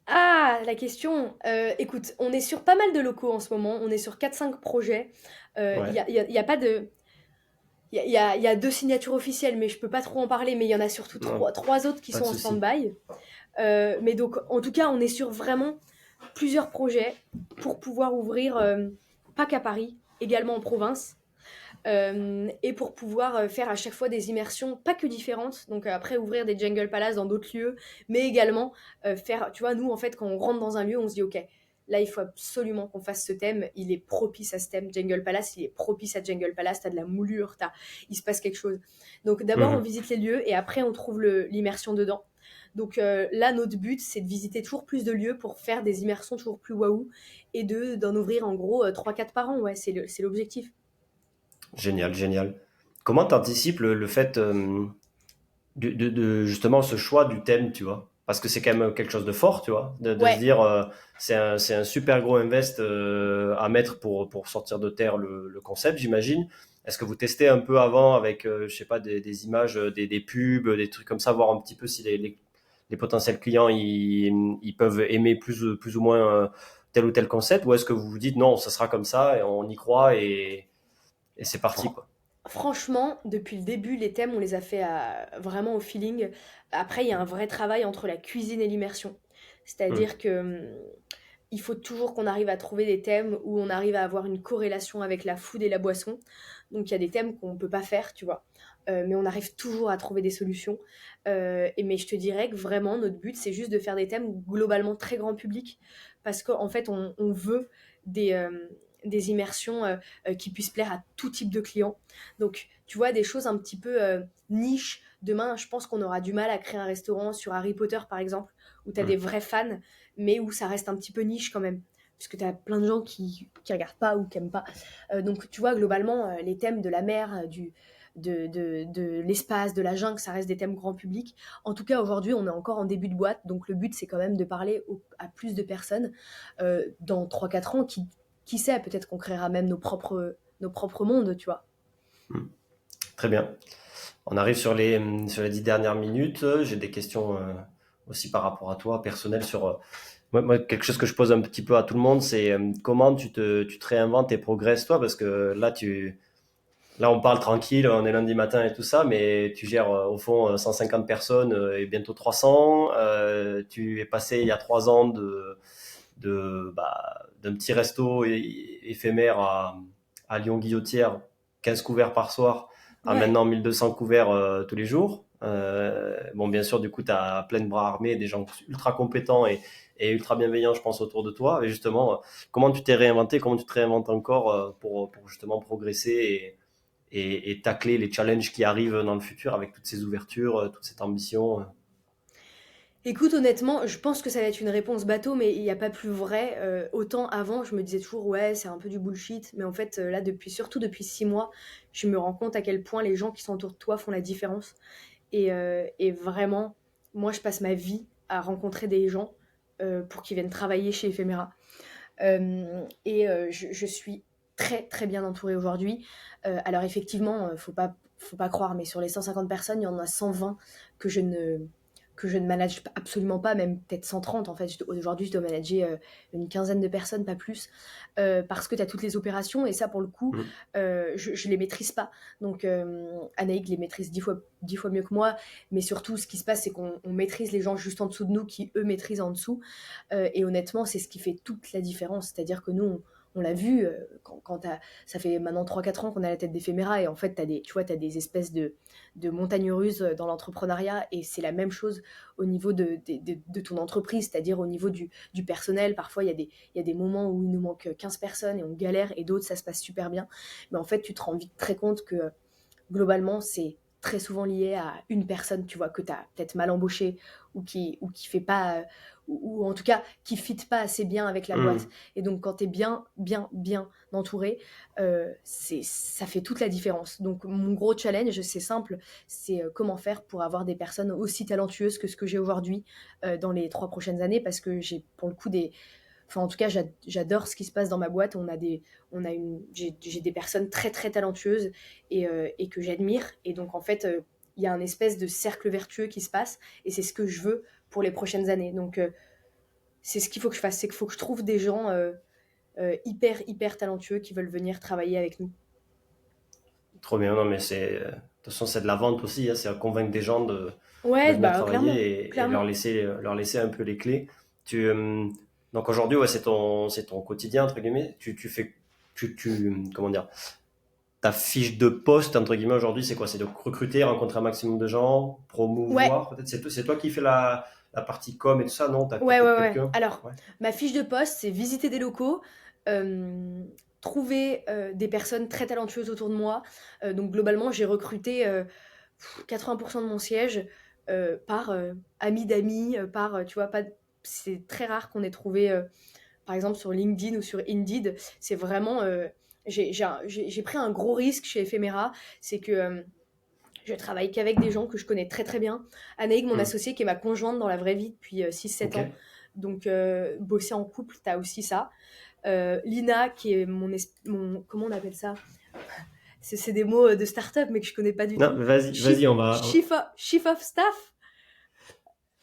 ah, la question. Écoute, on est sur pas mal de locaux en ce moment. On est sur 4 5 projets. Il Ouais, y a pas de. Il y a 2 signatures officielles, mais je peux pas trop en parler. Mais il y en a surtout non, trois autres qui pas de sont en souci. stand-by. Mais donc, en tout cas, on est sur vraiment plusieurs projets pour pouvoir ouvrir, pas qu'à Paris, également en province. Et pour pouvoir faire à chaque fois des immersions pas que différentes, donc après ouvrir des Jungle Palace dans d'autres lieux, mais également faire, tu vois, nous en fait quand on rentre dans un lieu, on se dit ok, là il faut absolument qu'on fasse ce thème, il est propice à ce thème Jungle Palace, il est propice à Jungle Palace, t'as de la moulure, il se passe quelque chose. Donc d'abord on Mhm. visite les lieux et après on trouve l'immersion dedans. Donc là notre but c'est de visiter toujours plus de lieux pour faire des immersions toujours plus waouh et d'en ouvrir en gros 3 4 par an, ouais, c'est l'objectif. Génial, génial. Comment t'anticipes le fait de justement ce choix du thème, tu vois? Parce que c'est quand même quelque chose de fort, tu vois, de se Ouais. dire c'est un super gros invest à mettre pour sortir de terre le concept, j'imagine. Est-ce que vous testez un peu avant avec, je sais pas, des images, des pubs, des trucs comme ça, voir un petit peu si les potentiels clients ils peuvent aimer plus ou moins tel ou tel concept, ou est-ce que vous vous dites non, ça sera comme ça et on y croit et c'est parti, Fran- quoi. Franchement, depuis le début, les thèmes, on les a fait vraiment au feeling. Après, il y a un vrai travail entre la cuisine et l'immersion. Hmm. C'est-à-dire que il faut toujours qu'on arrive à trouver des thèmes où on arrive à avoir une corrélation avec la food et la boisson. Donc il y a des thèmes qu'on ne peut pas faire, tu vois. Mais on arrive toujours à trouver des solutions. Mais je te dirais que vraiment, notre but, c'est juste de faire des thèmes globalement très grand public. Parce qu'en fait, on veut des immersions qui puissent plaire à tout type de clients. Donc, tu vois, des choses un petit peu niche. Demain, je pense qu'on aura du mal à créer un restaurant sur Harry Potter, par exemple, où tu as des Hmm. vrais fans mais où ça reste un petit peu niche quand même. Parce que tu as plein de gens qui regardent pas ou qui aiment pas. Donc, tu vois, globalement, les thèmes de la mer, de l'espace, de la jungle, ça reste des thèmes grand public. En tout cas, aujourd'hui, on est encore en début de boîte. Donc, le but, c'est quand même de parler à plus de personnes. Dans 3 4 ans, qui sait, peut-être qu'on créera même nos propres mondes, tu vois. Hmm. Très bien. On arrive sur les 10 dernières minutes. J'ai des questions aussi par rapport à toi, personnelles, sur quelque chose que je pose un petit peu à tout le monde, c'est comment tu te réinventes et progresses toi, parce que là on parle tranquille, on est lundi matin et tout ça, mais tu gères au fond 150 personnes et bientôt 300. Tu es passé il y a 3 ans d'un petit resto éphémère à Lyon-Guillotière, 15 couverts par soir, à Ouais. maintenant 1200 couverts tous les jours. Bon, bien sûr, du coup, tu as plein de bras armés, des gens ultra compétents et ultra bienveillants, je pense, autour de toi. Et justement, comment tu t'es réinventé, comment tu te réinventes encore pour justement progresser et tacler les challenges qui arrivent dans le futur avec toutes ces ouvertures, toute cette ambition. Écoute, honnêtement, je pense que ça va être une réponse bateau, mais il n'y a pas plus vrai. Autant avant, je me disais toujours, ouais, c'est un peu du bullshit. Mais en fait, là, surtout depuis 6 mois, je me rends compte à quel point les gens qui sont autour de toi font la différence. Et vraiment, moi, je passe ma vie à rencontrer des gens pour qu'ils viennent travailler chez Ephemera. Je suis très, très bien entourée aujourd'hui. Alors, effectivement, faut pas croire, mais sur les 150 personnes, il y en a 120 que que je ne manage absolument pas, même peut-être 130 en fait. Aujourd'hui, je dois manager une quinzaine de personnes, pas plus, parce que tu as toutes les opérations et ça, pour le coup, Mm. je les maîtrise pas. Donc, Anaïg les maîtrise 10 fois mieux que moi, mais surtout, ce qui se passe, c'est qu'on maîtrise les gens juste en dessous de nous qui, eux, maîtrisent en dessous. Et honnêtement, c'est ce qui fait toute la différence. C'est-à-dire que nous, on l'a vu, ça fait maintenant 3 4 ans qu'on a la tête d'éphéméra, et en fait, tu vois, t'as des espèces de montagnes russes dans l'entrepreneuriat, et c'est la même chose au niveau de ton entreprise, c'est-à-dire au niveau du personnel. Parfois, il y a des moments où il nous manque 15 personnes et on galère, et d'autres, ça se passe super bien. Mais en fait, tu te rends vite très compte que globalement, c'est très souvent lié à une personne, tu vois, que tu as peut-être mal embauché ou qui fait pas, ou en tout cas qui fit pas assez bien avec la boîte. Mm. Et donc, quand tu es bien, bien, bien entouré, ça fait toute la différence. Donc, mon gros challenge, c'est simple, c'est comment faire pour avoir des personnes aussi talentueuses que ce que j'ai aujourd'hui dans les 3 prochaines années, parce que j'ai pour le coup enfin, en tout cas, j'adore ce qui se passe dans ma boîte. J'ai des personnes très très talentueuses et que j'admire. Et donc, en fait, il y a un espèce de cercle vertueux qui se passe. Et c'est ce que je veux pour les prochaines années. Donc, c'est ce qu'il faut que je fasse. C'est qu'il faut que je trouve des gens hyper hyper talentueux qui veulent venir travailler avec nous. Trop bien, non, mais de toute façon, c'est de la vente aussi, hein, c'est à convaincre des gens de Ouais, venir bah clairement, travailler et clairement. leur laisser un peu les clés. Tu, euh, donc aujourd'hui, ouais, c'est ton quotidien, entre guillemets. Tu fais, comment dire, ta fiche de poste, entre guillemets, aujourd'hui, c'est quoi? C'est de recruter, rencontrer un maximum de gens, Ouais, promouvoir, peut-être, c'est toi qui fais la partie com et tout ça, non? T'as ouais, peut-être ouais, ouais. quelqu'un? Alors, Ouais. ma fiche de poste, c'est visiter des locaux, euh, trouver des personnes très talentueuses autour de moi. Donc, globalement, j'ai recruté 80% de mon siège par amis d'amis, tu vois, pas, c'est très rare qu'on ait trouvé, par exemple, sur LinkedIn ou sur Indeed. C'est vraiment, j'ai pris un gros risque chez Ephemera, c'est que je travaille qu'avec des gens que je connais très très bien. Anaïg, mon Hmm. associée, qui est ma conjointe dans la vraie vie depuis 6 7 ans. Ok. Donc, bosser en couple, t'as aussi ça. Lina, qui est comment on appelle ça? C'est des mots de start-up, mais que je connais pas du Non, tout. mais vas-y, on va. Chief of staff.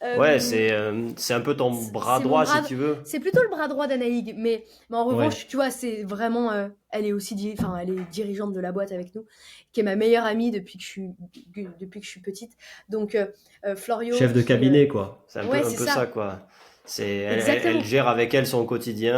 Ouais, Euh, c'est un peu ton bras c'est mon droit, si bras, tu veux. c'est plutôt le bras droit d'Anaïg, mais en Ouais. revanche, tu vois, c'est vraiment, elle est aussi, enfin, elle est dirigeante de la boîte avec nous, qui est ma meilleure amie depuis que je suis petite. Donc, Florio, Chef de cabinet, quoi. C'est ouais, un c'est peu ça, ça. quoi. Elle Exactement. gère avec elle son quotidien,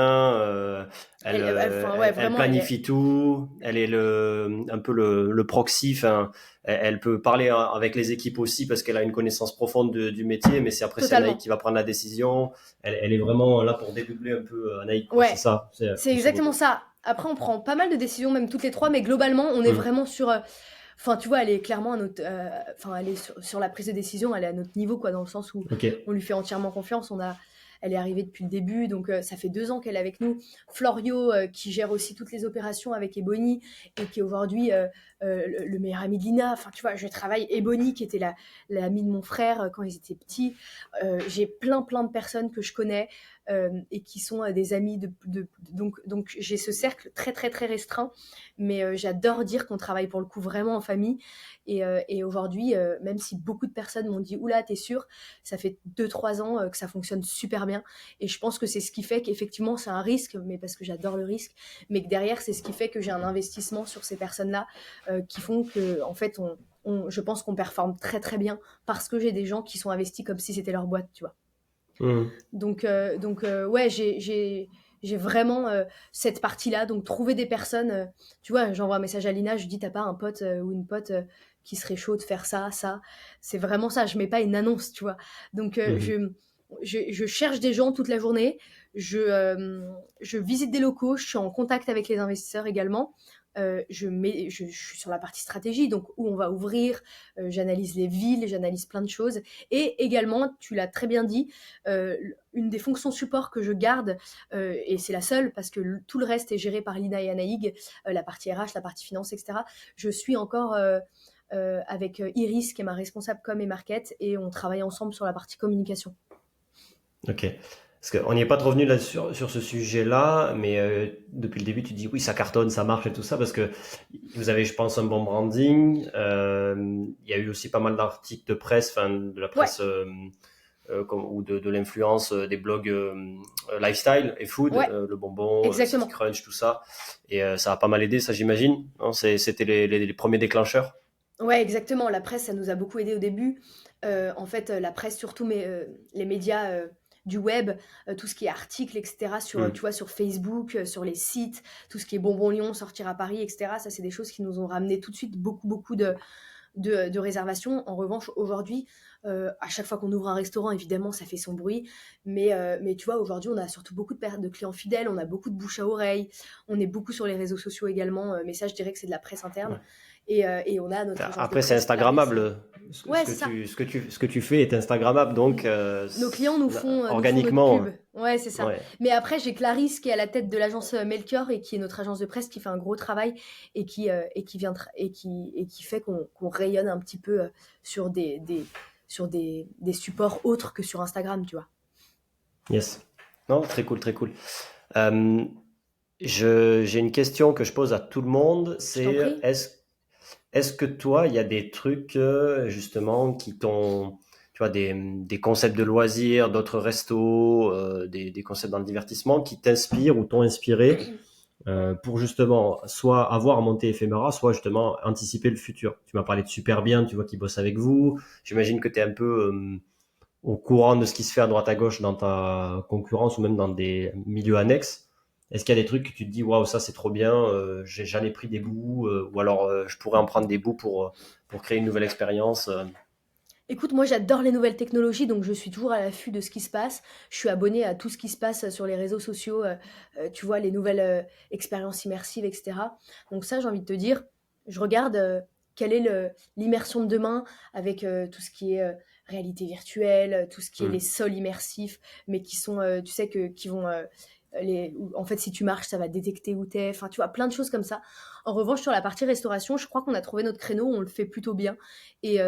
Enfin, ouais, elle vraiment, elle est planifie tout, elle est un peu le proxy, enfin, elle peut parler avec les équipes aussi parce qu'elle a une connaissance profonde du métier, mais c'est Anaïg totalement. qui va prendre la décision. Elle est vraiment là pour dédoubler un peu Anaïg, quoi. C'est Ouais, ça, c'est grosso exactement modo. ça. Après, on prend pas mal de décisions, même toutes les trois, mais globalement, on est Hmm. vraiment sur. Enfin, tu vois, elle est clairement à notre. Enfin, elle est sur la prise de décision, elle est à notre niveau, quoi, dans le sens où Ok. on lui fait entièrement confiance. Elle est arrivée depuis le début, donc ça fait 2 ans qu'elle est avec nous. Florio, qui gère aussi toutes les opérations avec Ebony, et qui est aujourd'hui le meilleur ami de Lina. Enfin, tu vois, je travaille Ebony, qui était l'amie de mon frère quand ils étaient petits. J'ai plein de personnes que je connais et qui sont des amis donc j'ai ce cercle très restreint, mais j'adore dire qu'on travaille pour le coup vraiment en famille. Et aujourd'hui, même si beaucoup de personnes m'ont dit oula, t'es sûr, ça fait 2 3 ans que ça fonctionne super bien. Et je pense que c'est ce qui fait qu'effectivement c'est un risque, mais parce que j'adore le risque, mais que derrière c'est ce qui fait que j'ai un investissement sur ces personnes-là qui font que en fait je pense qu'on performe très bien parce que j'ai des gens qui sont investis comme si c'était leur boîte, tu vois. Hmm. Donc ouais, j'ai vraiment cette partie-là. Donc, trouver des personnes, tu vois, j'envoie un message à Lina, je lui dis, t'as pas un pote ou une pote qui serait chaud de faire ça, ça. C'est vraiment ça. Je mets pas une annonce, tu vois. Donc, Mhm. je cherche des gens toute la journée. Je visite des locaux. Je suis en contact avec les investisseurs également. Je suis sur la partie stratégie, donc où on va ouvrir, j'analyse les villes, j'analyse plein de choses. Et également, tu l'as très bien dit, une des fonctions support que je garde, et c'est la seule parce que tout le reste est géré par Lina et Anaïg, la partie RH, la partie finance, etc. Je suis encore avec Iris, qui est ma responsable com et market, et on travaille ensemble sur la partie communication. Ok. Parce qu'on n'y est pas trop revenu là sur ce sujet-là, mais depuis le début, tu dis oui, ça cartonne, ça marche et tout ça, parce que vous avez, je pense, un bon branding. Il y a eu aussi pas mal d'articles de presse, enfin de la Ouais, presse ou de l'influence des blogs lifestyle et food, ouais, le bonbon, City exactement. Crunch, tout ça. Et ça a pas mal aidé, ça j'imagine. Non, c'était les premiers déclencheurs. Ouais, exactement. La presse, ça nous a beaucoup aidé au début. En fait, la presse, surtout les médias du web, tout ce qui est articles, etc., tu Hmm. vois, sur Facebook, sur les sites, tout ce qui est Bonbon Lyon, Sortir à Paris, etc., ça, c'est des choses qui nous ont ramené tout de suite beaucoup de réservations. En revanche, aujourd'hui, à chaque fois qu'on ouvre un restaurant, évidemment, ça fait son bruit. Mais tu vois, aujourd'hui, on a surtout beaucoup de clients fidèles, on a beaucoup de bouche à oreille, on est beaucoup sur les réseaux sociaux également. Mais ça, je dirais que c'est de la presse interne. Ouais. Et on a notre agence de Après, c'est presse qui a réussi. Instagrammable. Ouais, c'est ça. Ce que tu fais est Instagrammable, donc Nos clients nous font notre organiquement, pub. Ouais, c'est ça. ouais. Mais après, j'ai Clarisse qui est à la tête de l'agence Melchior et qui est notre agence de presse qui fait un gros travail et qui fait qu'on rayonne un petit peu sur des supports autres que sur Instagram, tu vois. Yes. Non, très cool, très cool. Euh, j'ai une question que je pose à tout le monde, Je t'en c'est prie. est-ce que toi, il y a des trucs justement qui t'ont, tu vois, des concepts de loisirs, d'autres restos, des concepts dans le divertissement qui t'inspirent ou t'ont inspiré pour justement soit avoir monté Ephémera, soit justement anticiper le futur. Tu m'as parlé de Super Bien, tu vois, qui bosse avec vous. J'imagine que tu es un peu au courant de ce qui se fait à droite à gauche dans ta concurrence ou même dans des milieux annexes. Est-ce qu'il y a des trucs que tu te dis, waouh, ça c'est trop bien, j'en ai pris des bouts, ou alors je pourrais en prendre des bouts pour créer une nouvelle expérience Écoute, moi j'adore les nouvelles technologies, donc je suis toujours à l'affût de ce qui se passe. Je suis abonnée à tout ce qui se passe sur les réseaux sociaux, tu vois, les nouvelles expériences immersives, etc. Donc ça, j'ai envie de te dire, je regarde quelle est l'immersion de demain avec tout ce qui est réalité virtuelle, tout ce qui est les Hmm. sols immersifs, mais qui sont, tu sais, qui vont... en fait, si tu marches, ça va détecter où t'es. Enfin, tu vois, plein de choses comme ça. En revanche, sur la partie restauration, je crois qu'on a trouvé notre créneau, on le fait plutôt bien. Et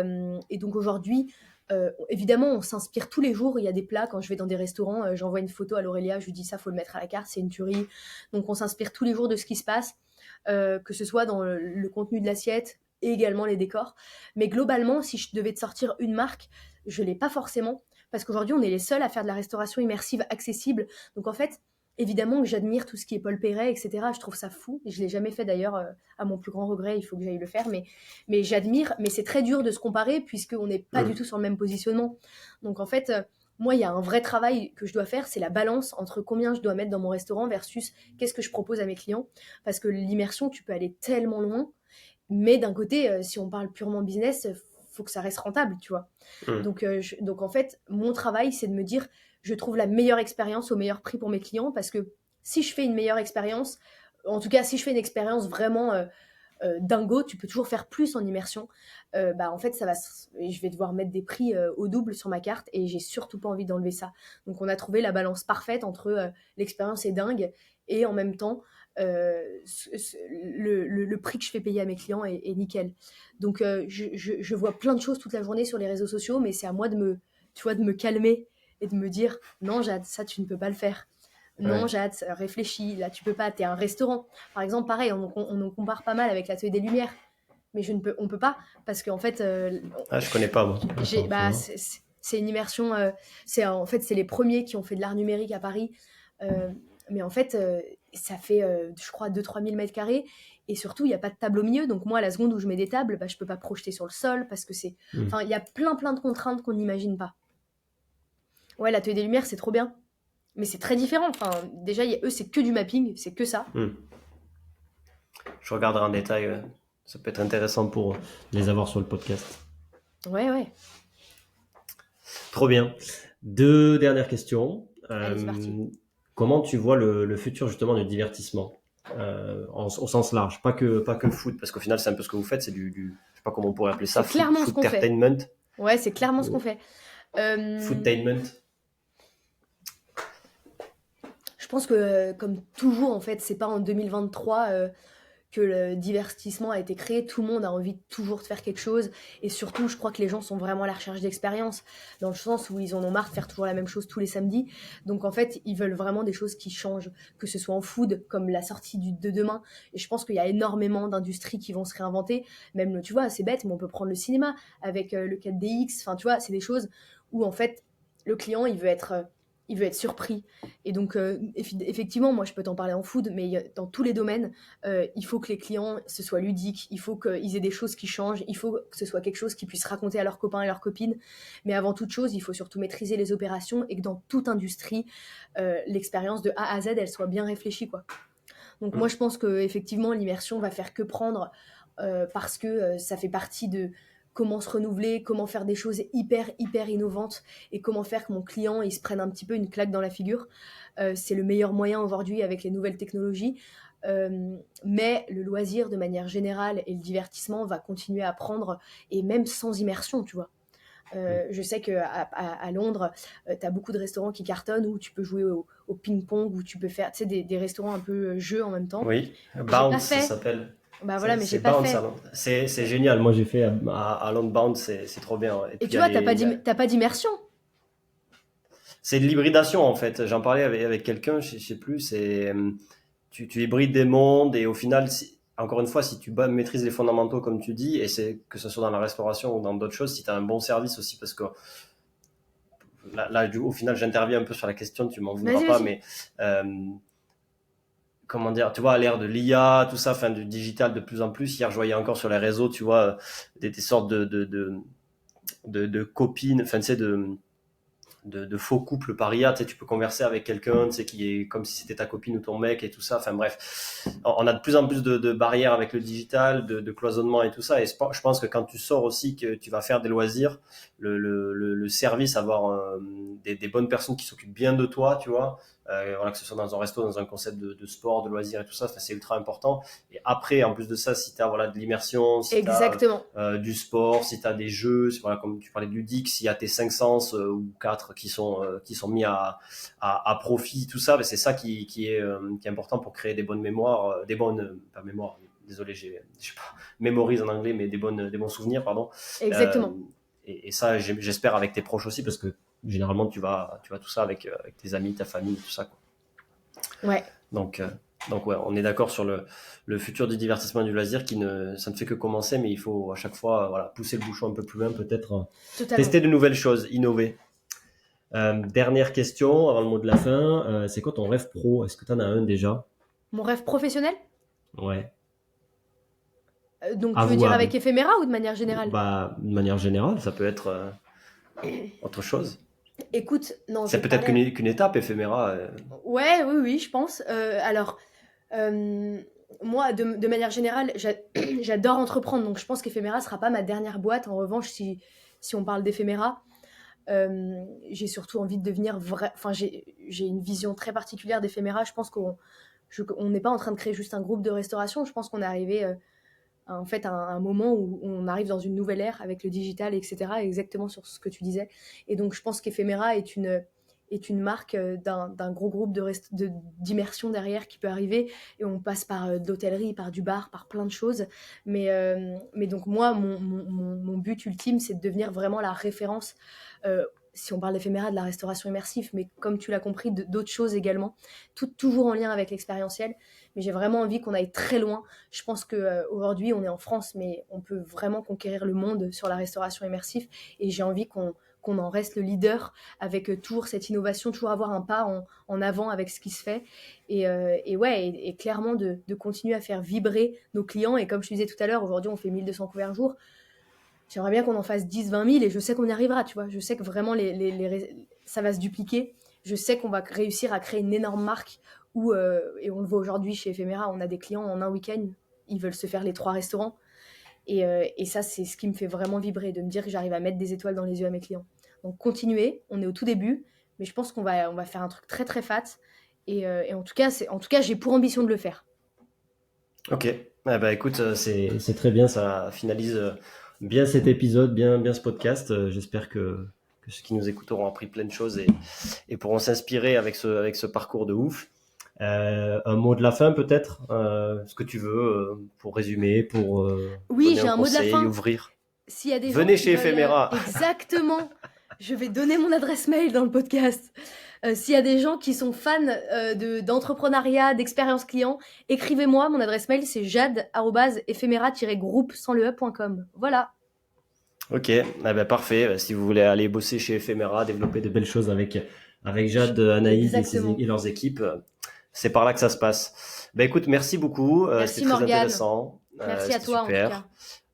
donc aujourd'hui, évidemment, on s'inspire tous les jours. Il y a des plats, quand je vais dans des restaurants, j'envoie une photo à l'Aurélia, je lui dis ça, faut le mettre à la carte, c'est une tuerie. Donc on s'inspire tous les jours de ce qui se passe, que ce soit dans le contenu de l'assiette et également les décors. Mais globalement, si je devais te sortir une marque, je ne l'ai pas forcément, parce qu'aujourd'hui, on est les seuls à faire de la restauration immersive accessible. Donc en fait, évidemment que j'admire tout ce qui est Paul Perret, etc. Je trouve ça fou. Je ne l'ai jamais fait d'ailleurs, à mon plus grand regret, il faut que j'aille le faire. Mais j'admire, mais c'est très dur de se comparer puisqu'on n'est pas du Hmm. tout sur le même positionnement. Donc en fait, moi, il y a un vrai travail que je dois faire, c'est la balance entre combien je dois mettre dans mon restaurant versus qu'est-ce que je propose à mes clients. Parce que l'immersion, tu peux aller tellement loin. Mais d'un côté, si on parle purement business, faut que ça reste rentable, tu vois. Mm. Donc en fait, mon travail, c'est de me dire, je trouve la meilleure expérience au meilleur prix pour mes clients parce que si je fais une meilleure expérience, en tout cas, si je fais une expérience vraiment dingo, tu peux toujours faire plus en immersion. Bah en fait, je vais devoir mettre des prix au double sur ma carte et j'ai surtout pas envie d'enlever ça. Donc on a trouvé la balance parfaite entre l'expérience est dingue et en même temps le prix que je fais payer à mes clients est nickel. Donc je vois plein de choses toute la journée sur les réseaux sociaux, mais c'est à moi tu vois, de me calmer et de me dire non Jade, ça tu ne peux pas le faire. Non, Ouais. Jade, réfléchis, là tu peux pas, t'es un restaurant. Par exemple, pareil, on nous compare pas mal avec l'Atelier des Lumières, mais on peut pas, parce qu'en fait, Ah, je connais pas, moi. Attends, fais bah, voir. c'est une immersion, en fait, c'est les premiers qui ont fait de l'art numérique à Paris, euh, mais en fait, ça fait, je crois, 2 000 à 3 000 mètres carrés, et surtout, il n'y a pas de table au milieu, donc moi, à la seconde où je mets des tables, bah, je peux pas projeter sur le sol, parce que c'est... Mm. Enfin, il y a plein de contraintes qu'on n'imagine pas. Ouais, l'Atelier des Lumières, c'est trop bien. Mais c'est très différent. Enfin, déjà, eux, c'est que du mapping, c'est que ça. Mm. Je regarderai en détail. Ça peut être intéressant pour les avoir sur le podcast. Ouais, ouais. Trop bien. Deux dernières questions. Allez, c'est parti. Comment tu vois le futur justement du divertissement au sens large, pas que foot, parce qu'au final c'est un peu ce que vous faites, c'est je sais pas comment on pourrait appeler ça, C'est clairement ce qu'on fait. foodtainment, Ouais, c'est clairement ce qu'on euh, fait. Euh, foodtainment. je pense que, comme toujours, en fait, c'est pas en 2023 que le divertissement a été créé. Tout le monde a envie de toujours de faire quelque chose. Et surtout, je crois que les gens sont vraiment à la recherche d'expérience, dans le sens où ils en ont marre de faire toujours la même chose tous les samedis. Donc, en fait, ils veulent vraiment des choses qui changent, que ce soit en food, comme la sortie de demain. Et je pense qu'il y a énormément d'industries qui vont se réinventer. Même, tu vois, c'est bête, mais on peut prendre le cinéma avec le 4DX. Enfin, tu vois, c'est des choses où, en fait, le client, il veut être surpris. Et donc, effectivement, moi, je peux t'en parler en food, mais dans tous les domaines, il faut que les clients, ce soit ludique, il faut qu'ils aient des choses qui changent, il faut que ce soit quelque chose qu'ils puissent raconter à leurs copains et leurs copines. Mais avant toute chose, il faut surtout maîtriser les opérations et que dans toute industrie, l'expérience de A à Z, elle soit bien réfléchie, quoi. Donc moi, je pense que effectivement, l'immersion va faire que prendre parce que ça fait partie de comment se renouveler, comment faire des choses hyper innovantes et comment faire que mon client il se prenne un petit peu une claque dans la figure. C'est le meilleur moyen aujourd'hui avec les nouvelles technologies. Mais le loisir de manière générale et le divertissement va continuer à prendre et même sans immersion, tu vois. Je sais qu'à Londres, tu as beaucoup de restaurants qui cartonnent où tu peux jouer au ping-pong, où tu peux faire des restaurants un peu jeux en même temps. Oui, J'ai pas Bounce ça fait. s'appelle. Bah voilà, mais j'ai C'est pas Bounce à fait. Londres. C'est génial. Moi j'ai fait à Londres Bounce, c'est trop bien. Et Et puis tu vois, t'as pas d'immersion. c'est de l'hybridation en fait. J'en parlais avec quelqu'un, je sais plus, tu hybrides des mondes et au final, encore une fois, si tu maîtrises les fondamentaux comme tu dis, et c'est que ce soit dans la restauration ou dans d'autres choses, si tu as un bon service aussi, parce que au final, j'interviens un peu sur la question, tu m'en voudras Vas-y, pas, vas-y. mais comment dire, tu vois, à l'ère de l'IA, tout ça, enfin, du digital de plus en plus. Hier, je voyais encore sur les réseaux, tu vois, des sortes de copines, enfin, tu sais, de faux couples par IA, tu sais, tu peux converser avec quelqu'un, tu sais, qui est comme si c'était ta copine ou ton mec et tout ça. Enfin bref, on a de plus en plus de barrières avec le digital, de cloisonnement et tout ça. Et je pense que quand tu sors aussi, que tu vas faire des loisirs, le service, avoir des bonnes personnes qui s'occupent bien de toi, tu vois, voilà, que ce soit dans un resto, dans un concept de sport, de loisirs et tout ça, c'est ultra important. Et après, en plus de ça, si tu as voilà, de l'immersion, si tu as Exactement. du sport, si tu as des jeux, voilà, comme tu parlais de ludique, s'il y a tes 5 sens ou 4 qui sont mis à profit, tout ça, ben c'est ça qui est important pour créer des bonnes mémoires, des bonnes, pas mémoires, désolé, je sais pas, mémorise en anglais, mais des bons souvenirs, pardon. Euh, Exactement. et ça, j'espère avec tes proches aussi, parce que généralement, tu vas tout ça avec tes amis, ta famille, tout ça, quoi. Ouais, Donc, euh, donc ouais, on est d'accord sur le futur du divertissement et du loisir ça ne fait que commencer, mais il faut à chaque fois voilà, pousser le bouchon un peu plus loin, peut-être totalement. tester de nouvelles choses, innover. Dernière question avant le mot de la fin, c'est quoi ton rêve pro? Est-ce que tu en as un déjà? Mon rêve professionnel. Ouais, Donc tu veux dire avouable. avec éphéméra ou de manière générale? Bah, de manière générale, ça peut être autre chose. Écoute, non, je C'est vais te peut-être parler. qu'une étape éphéméra. Ouais, oui, oui, je pense. Alors, moi, de manière générale, j'adore entreprendre, donc je pense qu'Ephéméra sera pas ma dernière boîte. En revanche, si on parle d'Ephéméra, j'ai surtout envie de devenir vrai. Enfin, j'ai une vision très particulière d'Ephéméra. Je pense on n'est pas en train de créer juste un groupe de restauration. Je pense qu'on est arrivé en fait à un moment où on arrive dans une nouvelle ère avec le digital, etc. Exactement sur ce que tu disais. Et donc, je pense qu'Ephéméra est une marque d'un gros groupe d'immersion derrière qui peut arriver. Et on passe par de l'hôtellerie, par du bar, par plein de choses. Mais donc, moi, mon but ultime, c'est de devenir vraiment la référence. Si on parle d'éphéméra, de la restauration immersive, mais comme tu l'as compris, d'autres choses également, toujours en lien avec l'expérientiel. Mais j'ai vraiment envie qu'on aille très loin. Je pense qu'aujourd'hui, on est en France, mais on peut vraiment conquérir le monde sur la restauration immersive. Et j'ai envie qu'on en reste le leader avec toujours cette innovation, toujours avoir un pas en avant avec ce qui se fait. Et ouais, et clairement de continuer à faire vibrer nos clients. Et comme je te disais tout à l'heure, aujourd'hui, on fait 1200 couverts jour. J'aimerais bien qu'on en fasse 10, 20 000 et je sais qu'on y arrivera, tu vois. Je sais que vraiment, ça va se dupliquer. Je sais qu'on va réussir à créer une énorme marque et on le voit aujourd'hui chez Ephéméra, on a des clients en un week-end, ils veulent se faire les 3 restaurants. Et ça, c'est ce qui me fait vraiment vibrer, de me dire que j'arrive à mettre des étoiles dans les yeux à mes clients. Donc, continuer, on est au tout début, mais je pense on va faire un truc très, très fat. Et en tout cas, j'ai pour ambition de le faire. Ok, écoute, c'est très bien, ça finalise bien cet épisode, bien ce podcast. J'espère que ceux qui nous écoutent auront appris plein de choses et pourront s'inspirer avec ce parcours de ouf. Un mot de la fin peut-être, ce que tu veux pour résumer, pour Oui, donner j'ai un un mot de la conseil, fin. ouvrir. S'il y a des gens Venez qui chez veulent Ephéméra. exactement, je vais donner mon adresse mail dans le podcast. S'il y a des gens qui sont fans d'entrepreneuriat, d'expérience client, écrivez-moi. Mon adresse mail, c'est jade@ephéméra-groupe sans le e.com. Voilà. Ok, parfait. Si vous voulez aller bosser chez Ephéméra, développer de belles choses avec Jade, Anaïs Exactement. et leurs équipes, c'est par là que ça se passe. Écoute, merci beaucoup. Merci C'était très Morgane. intéressant. Merci à C'était toi en tout super. cas.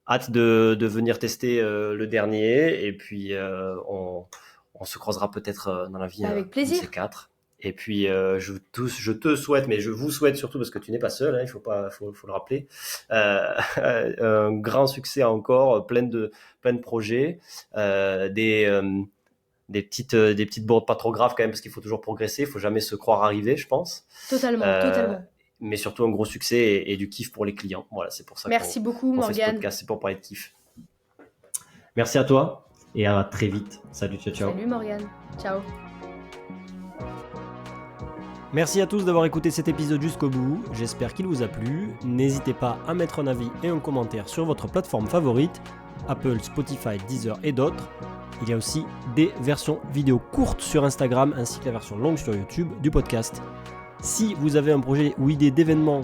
Hâte de venir tester le dernier et puis on se croisera peut-être dans la vie Avec un de plaisir. ces quatre. Et puis je te souhaite, mais je vous souhaite surtout parce que tu n'es pas seul, hein, il faut le rappeler, un grand succès encore, plein de projets, des petites bourdes pas trop graves quand même parce qu'il faut toujours progresser, il faut jamais se croire arrivé, je pense. Totalement. Mais surtout un gros succès et du kiff pour les clients. Voilà, c'est pour ça Merci beaucoup qu'on fait ce Morgane. podcast, c'est pour parler de kiff. Merci à toi et à très vite. Salut, ciao. Salut Morgane. Ciao. Merci à tous d'avoir écouté cet épisode jusqu'au bout, j'espère qu'il vous a plu. N'hésitez pas à mettre un avis et un commentaire sur votre plateforme favorite, Apple, Spotify, Deezer et d'autres. Il y a aussi des versions vidéo courtes sur Instagram ainsi que la version longue sur YouTube du podcast. Si vous avez un projet ou idée d'événement,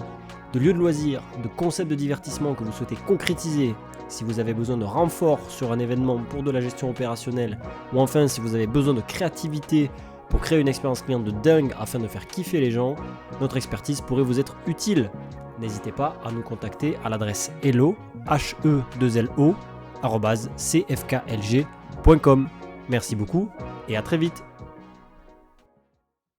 de lieu de loisirs, de concept de divertissement que vous souhaitez concrétiser, si vous avez besoin de renfort sur un événement pour de la gestion opérationnelle, ou enfin si vous avez besoin de créativité pour créer une expérience client de dingue afin de faire kiffer les gens, notre expertise pourrait vous être utile. N'hésitez pas à nous contacter à l'adresse hello, cfklg.com. Merci beaucoup et à très vite.